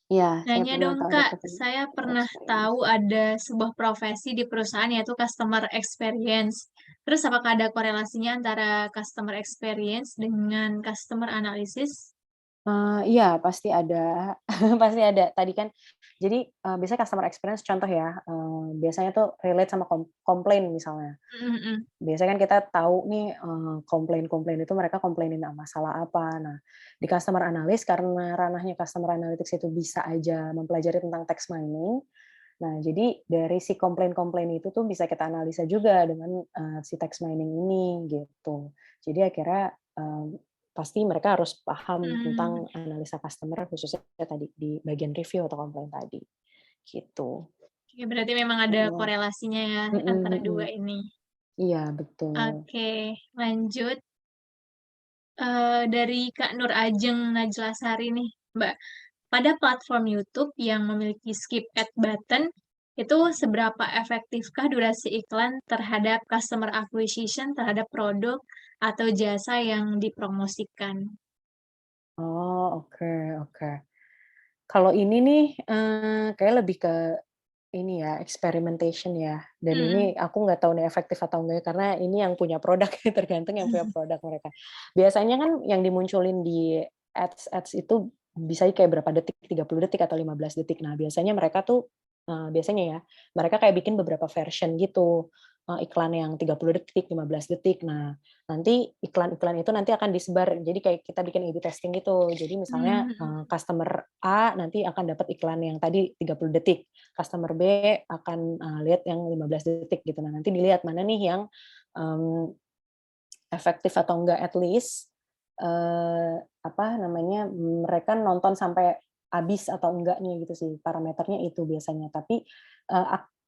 Iya, saya Nanya pernah dong, tahu ada Kak. Saya pernah experience. tahu ada sebuah profesi di perusahaan yaitu customer experience. Terus apakah ada korelasinya antara customer experience dengan customer analysis? Iya pasti ada, pasti ada. Tadi kan jadi, biasanya customer experience contoh ya, biasanya tuh relate sama komplain misalnya. Mhm, mhm. Biasanya kan kita tahu nih, komplain-komplain itu mereka komplainin masalah apa. Nah, di customer analyst karena ranahnya customer analytics itu bisa aja mempelajari tentang text mining. Nah, jadi dari si komplain-komplain itu tuh bisa kita analisa juga dengan, si text mining ini gitu. Jadi akhirnya, pasti mereka harus paham Hmm, tentang analisa customer khususnya tadi di bagian review atau komplain tadi, gitu. oke, berarti memang ada Mhm, korelasinya ya mhm antara mhm. dua ini. Iya betul. Oke, lanjut. Dari Kak Nur Ajeng Najlasari nih, Mbak. Pada platform YouTube yang memiliki skip ad button, itu seberapa efektifkah durasi iklan terhadap customer acquisition terhadap produk atau jasa yang dipromosikan? Oh, oke oke. Kalau ini nih, kayaknya lebih ke ini ya, experimentation ya, dan Mhm. ini aku nggak tahu nih efektif atau enggak ya, karena ini yang punya produk, tergantung yang punya produk mereka. Biasanya kan yang dimunculin di ads itu bisa kayak berapa detik, 30 detik atau 15 detik. Nah, biasanya mereka tuh, biasanya ya, mereka kayak bikin beberapa version gitu, iklan yang 30 detik, 15 detik. Nah, nanti iklan-iklan itu nanti akan disebar, jadi kayak kita bikin A/B testing gitu. Jadi misalnya, Mmm, mhm. customer A nanti akan dapat iklan yang tadi 30 detik, customer B akan, lihat yang 15 detik gitu. Nah, nanti dilihat mana nih yang, mmm, efektif atau enggak, at least, apa namanya, mereka nonton sampai habis atau enggaknya gitu sih, parameternya itu biasanya. Tapi,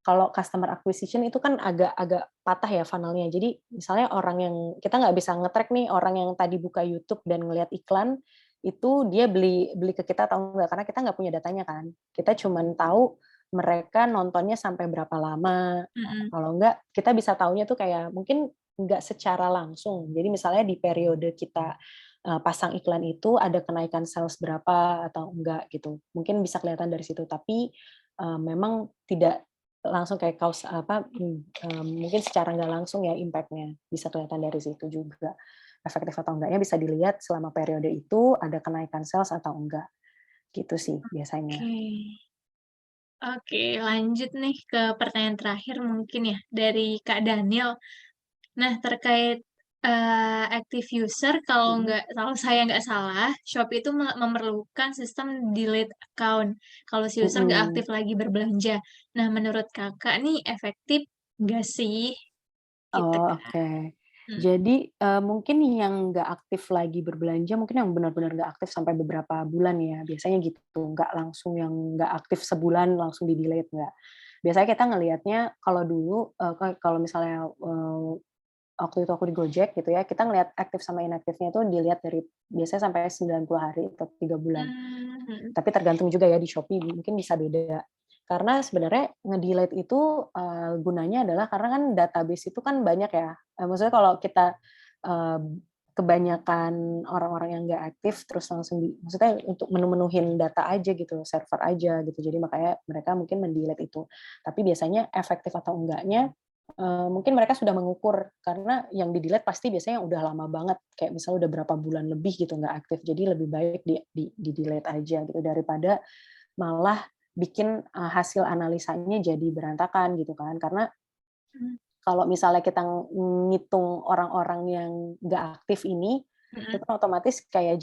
kalau customer acquisition itu kan agak agak patah ya funnel-nya. Jadi misalnya orang yang kita nggak bisa nge-track nih orang yang tadi buka YouTube dan ngelihat iklan, itu dia beli beli ke kita atau enggak, karena kita nggak punya datanya kan. Kita cuman tahu mereka nontonnya sampai berapa lama, Mhm. kalau enggak kita bisa taunya tuh kayak mungkin nggak secara langsung. Jadi misalnya di periode kita, pasang iklan itu ada kenaikan sales berapa atau enggak gitu. Mungkin bisa kelihatan dari situ, tapi, memang tidak langsung kayak mungkin secara nggak langsung ya impact-nya, bisa kelihatan dari situ juga. Efektif atau enggaknya bisa dilihat selama periode itu ada kenaikan sales atau enggak, gitu sih biasanya. Oke. Oke, lanjut nih ke pertanyaan terakhir mungkin ya, dari Kak Daniel. Nah, terkait, active user Mhm, kalau saya nggak salah, Shopee itu memerlukan sistem delete account kalau si user nggak mhm. aktif lagi berbelanja. Nah, menurut Kakak nih efektif nggak sih? Gitu, Oh, Kak. oke. Mhm. Jadi, mungkin yang nggak aktif lagi berbelanja, mungkin yang benar-benar nggak aktif sampai beberapa bulan ya, biasanya gitu, nggak langsung yang nggak aktif sebulan langsung di-delete, nggak. Biasanya kita ngelihatnya kalau dulu, kalau misalnya, waktu itu aku di Gojek gitu ya, kita ngelihat aktif sama inaktifnya itu dilihat dari biasanya sampai 90 hari atau 3 bulan. Mmm, mhm. Tapi tergantung juga ya di Shopee mungkin bisa beda. Karena sebenarnya nge-delete itu, gunanya adalah karena kan database itu kan banyak ya, maksudnya kalau kita, eee, kebanyakan orang-orang yang nggak aktif terus langsung maksudnya untuk menu-menuhin data aja gitu, server aja gitu, jadi makanya mereka mungkin men-delete itu. Tapi biasanya efektif atau enggaknya, mungkin mereka sudah mengukur, karena yang di-delete pasti biasanya udah lama banget, kayak misalnya udah berapa bulan lebih gitu nggak aktif, jadi lebih baik di-delete aja gitu, daripada malah bikin, hasil analisanya jadi berantakan gitu kan. Karena Mmm, kalau misalnya kita ngitung orang-orang yang nggak aktif ini, itu Mm-mm. kan otomatis kayak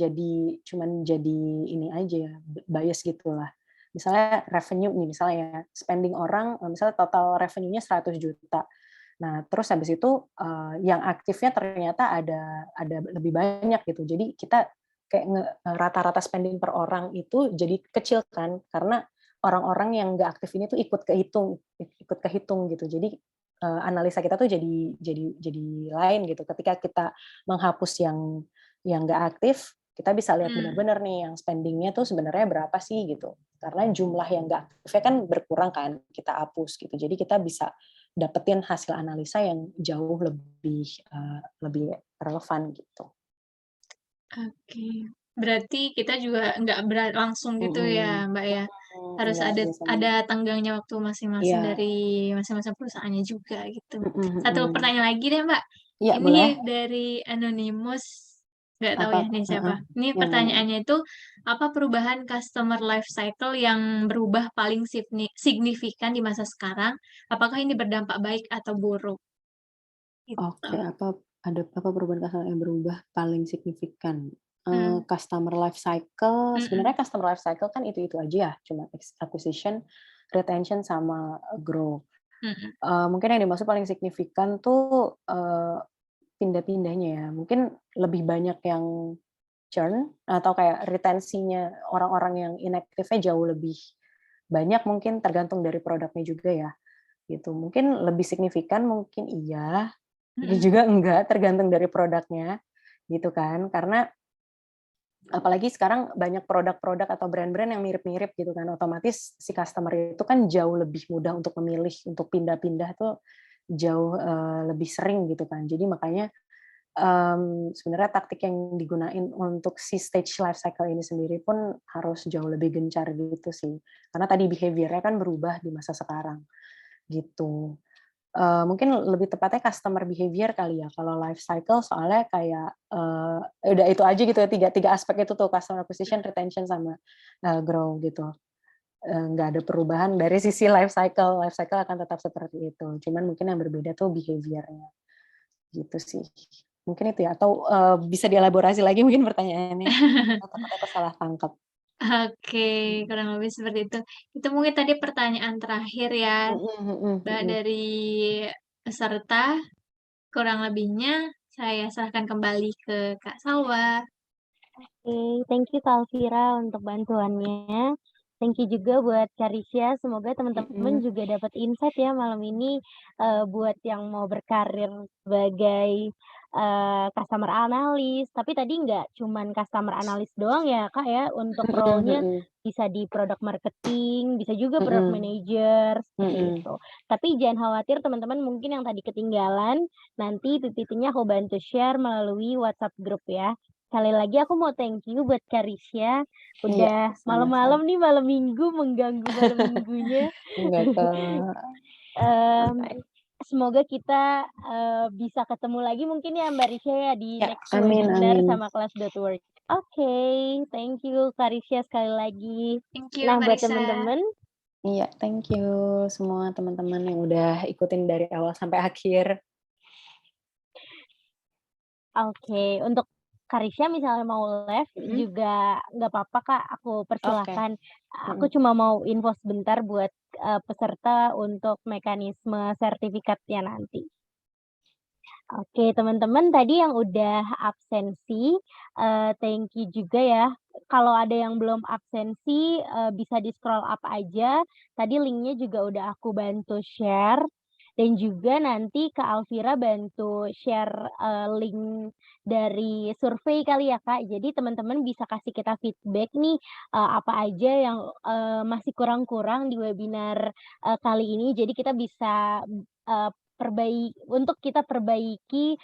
cuman jadi ini aja ya, bias gitulah. Misalnya revenue nih, misalnya spending orang, misalnya total revenue-nya 100 juta. Nah, terus habis itu yang aktifnya ternyata ada lebih banyak gitu. Jadi kita kayak rata-rata spending per orang itu jadi kecil kan, karena orang-orang yang nggak aktif ini tuh ikut kehitung gitu. Jadi analisa kita tuh jadi lain gitu. Ketika kita menghapus yang nggak aktif, kita bisa lihat benar-benar nih yang spendingnya tuh sebenarnya berapa sih gitu. Karena jumlah yang nggak aktifnya kan berkurang kan, kita hapus gitu. Jadi kita bisa dapetin hasil analisa yang jauh lebih relevan gitu. Oke. Berarti kita juga nggak langsung gitu ya, Mbak ya. Harus Enggak, ada biasanya. tanggangnya waktu masing-masing Iya. dari masing-masing perusahaannya juga gitu. Satu Mm-mm. pertanyaan lagi deh, Mbak. Iya, Ini boleh. dari Anonymous, nggak tahu Apa? ya nih siapa. Ini Yang mana? pertanyaannya itu, apa perubahan customer life cycle yang berubah paling signifikan di masa sekarang? Apakah ini berdampak baik atau buruk? Gitu. Oke, ada apa perubahan customer yang berubah paling signifikan? Hmm. Customer life cycle, Mm-mm. sebenarnya customer life cycle kan itu aja ya, cuma acquisition, retention, sama grow. Mm-mm. Mungkin yang dimaksud paling signifikan tuh pindah-pindahnya ya. Mungkin lebih banyak yang churn atau kayak retensinya orang-orang yang inaktifnya jauh lebih banyak, mungkin tergantung dari produknya juga ya. Gitu. Mungkin lebih signifikan, mungkin iya, mungkin Mm-mm. juga enggak, tergantung dari produknya gitu kan. Karena apalagi sekarang banyak produk-produk atau brand-brand yang mirip-mirip gitu kan, otomatis si customer itu kan jauh lebih mudah untuk memilih, untuk pindah-pindah tuh jauh lebih sering gitu kan. Jadi makanya sebenarnya taktik yang digunain untuk si stage life cycle ini sendiri pun harus jauh lebih gencar gitu sih. Karena tadi behavior-nya kan berubah di masa sekarang gitu. Mungkin lebih tepatnya customer behavior kali ya, kalau life cycle soalnya kayak udah itu aja gitu ya, tiga aspek itu tuh, customer acquisition, retention, sama grow gitu. Nggak ada perubahan dari sisi life cycle akan tetap seperti itu, cuman mungkin yang berbeda tuh behavior-nya gitu sih. Mungkin itu ya, atau bisa dielaborasi lagi mungkin pertanyaannya, takutnya aku salah tangkap. Oke, kurang lebih seperti itu. Itu mungkin tadi pertanyaan terakhir ya, Mbak, dari peserta. Kurang lebihnya saya serahkan kembali ke Kak Salwa. Oke, thank you Kak Alvira untuk bantuannya. Thank you juga buat Karisya. Semoga teman-teman juga dapat insight ya malam ini buat yang mau berkarir sebagai customer analyst. Tapi tadi nggak cuman customer analyst doang ya Kak ya. Untuk role-nya bisa di product marketing, bisa juga product manager, seperti itu. Tapi jangan khawatir teman-teman, mungkin yang tadi ketinggalan, nanti titik-titiknya aku bantu share melalui WhatsApp group ya. Sekali lagi aku mau thank you buat Karisya, udah malam-malam nih, malam minggu, mengganggu malam minggunya. Enggak, Kak. Semoga kita bisa ketemu lagi mungkin ya Mbak Risya ya di Ya, next amin, webinar amin. sama kelas.work. Oke, thank you Karisya sekali lagi. Thank you, Nah, Mbak buat Risa. teman-teman, Iya, thank you semua teman-teman yang udah ikutin dari awal sampai akhir. oke, untuk Karisya misalnya mau live juga nggak apa-apa Kak, aku persilahkan. Aku cuma mau info sebentar buat peserta untuk mekanisme sertifikatnya nanti. Oke, teman-teman tadi yang udah absensi, thank you juga ya. Kalau ada yang belum absensi, bisa di-scroll up aja. Tadi linknya juga udah aku bantu share, dan juga nanti Kak Alvira bantu share link dari survei kali ya Kak. Jadi teman-teman bisa kasih kita feedback nih, apa aja yang masih kurang-kurang di webinar kali ini. Jadi kita bisa untuk kita perbaiki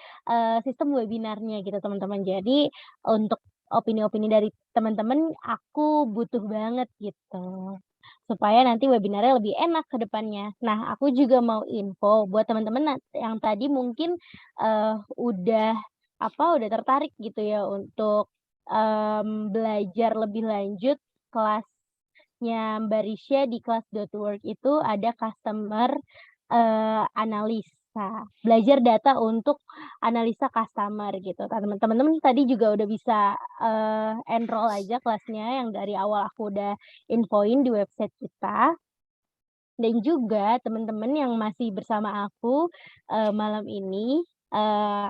sistem webinarnya gitu teman-teman. Jadi untuk opini-opini dari teman-teman aku butuh banget gitu, supaya nanti webinarnya lebih enak ke depannya. Nah, aku juga mau info buat teman-teman yang tadi mungkin udah tertarik gitu ya untuk belajar lebih lanjut kelasnya Mbak Risya di kelas.work itu ada customer analis. analisa, belajar data untuk analisa customer gitu. Teman-teman tadi juga udah bisa enroll aja kelasnya yang dari awal aku udah infoin di website kita. Dan juga teman-teman yang masih bersama aku malam ini,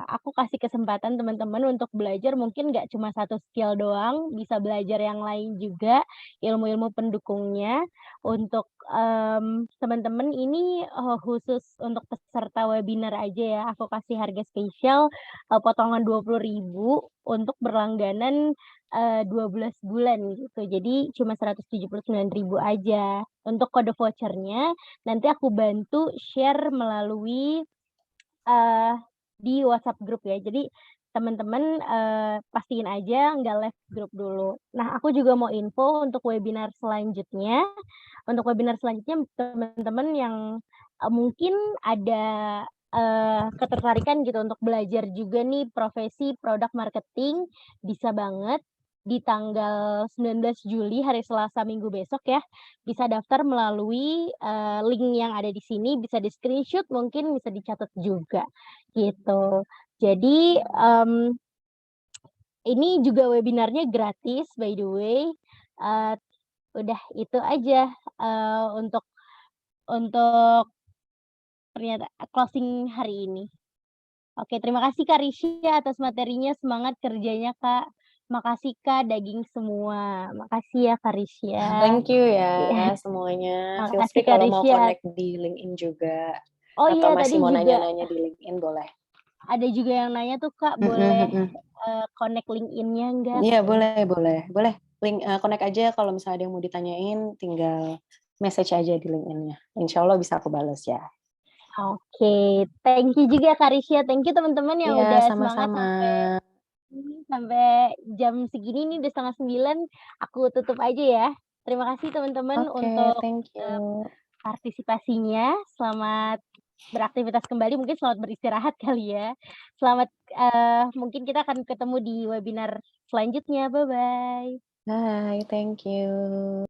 aku kasih kesempatan teman-teman untuk belajar mungkin nggak cuma satu skill doang, bisa belajar yang lain juga, ilmu-ilmu pendukungnya. Untuk teman-teman ini khusus untuk peserta webinar aja ya, aku kasih harga spesial potongan 20.000 untuk berlangganan 12 bulan gitu. Jadi cuma 179.000 aja. Untuk kode vouchernya nanti aku bantu share melalui di WhatsApp grup ya. Jadi teman-teman pastiin aja nggak left grup dulu. Nah, aku juga mau info untuk webinar selanjutnya. Untuk webinar selanjutnya teman-teman yang mungkin ada ketertarikan gitu untuk belajar juga nih profesi product marketing, bisa banget di tanggal 19 Juli hari Selasa minggu besok ya, bisa daftar melalui link yang ada di sini, bisa di-screenshot mungkin bisa dicatat juga gitu. Jadi ini juga webinarnya gratis by the way. Udah itu aja untuk closing hari ini. Oke, terima kasih Kak Risya atas materinya, semangat kerjanya Kak. Makasih Kak, daging semua. Makasih ya Kak Risya. Thank you Iya. ya semuanya. Feel Makasih free Kak kalau mau Risya. connect di LinkedIn juga. Oh Atau iya, masih tadi mau juga nanya-nanya di LinkedIn boleh. ada juga yang nanya tuh Kak, boleh connect LinkedIn-nya nggak? Iya, boleh. Link connect aja kalau misalnya ada yang mau ditanyain, tinggal message aja di LinkedIn-nya. Insya Allah bisa aku balas ya. Oke, thank you juga Kak Risya. Thank you teman-teman yang Iya, udah semangat sama-sama. sampai jam segini nih udah 8:30. Aku tutup aja ya. Terima kasih teman-teman Oke, untuk thank you. partisipasinya. Selamat beraktivitas kembali, mungkin selamat beristirahat kali ya. Selamat mungkin kita akan ketemu di webinar selanjutnya. Bye-bye. Bye, thank you.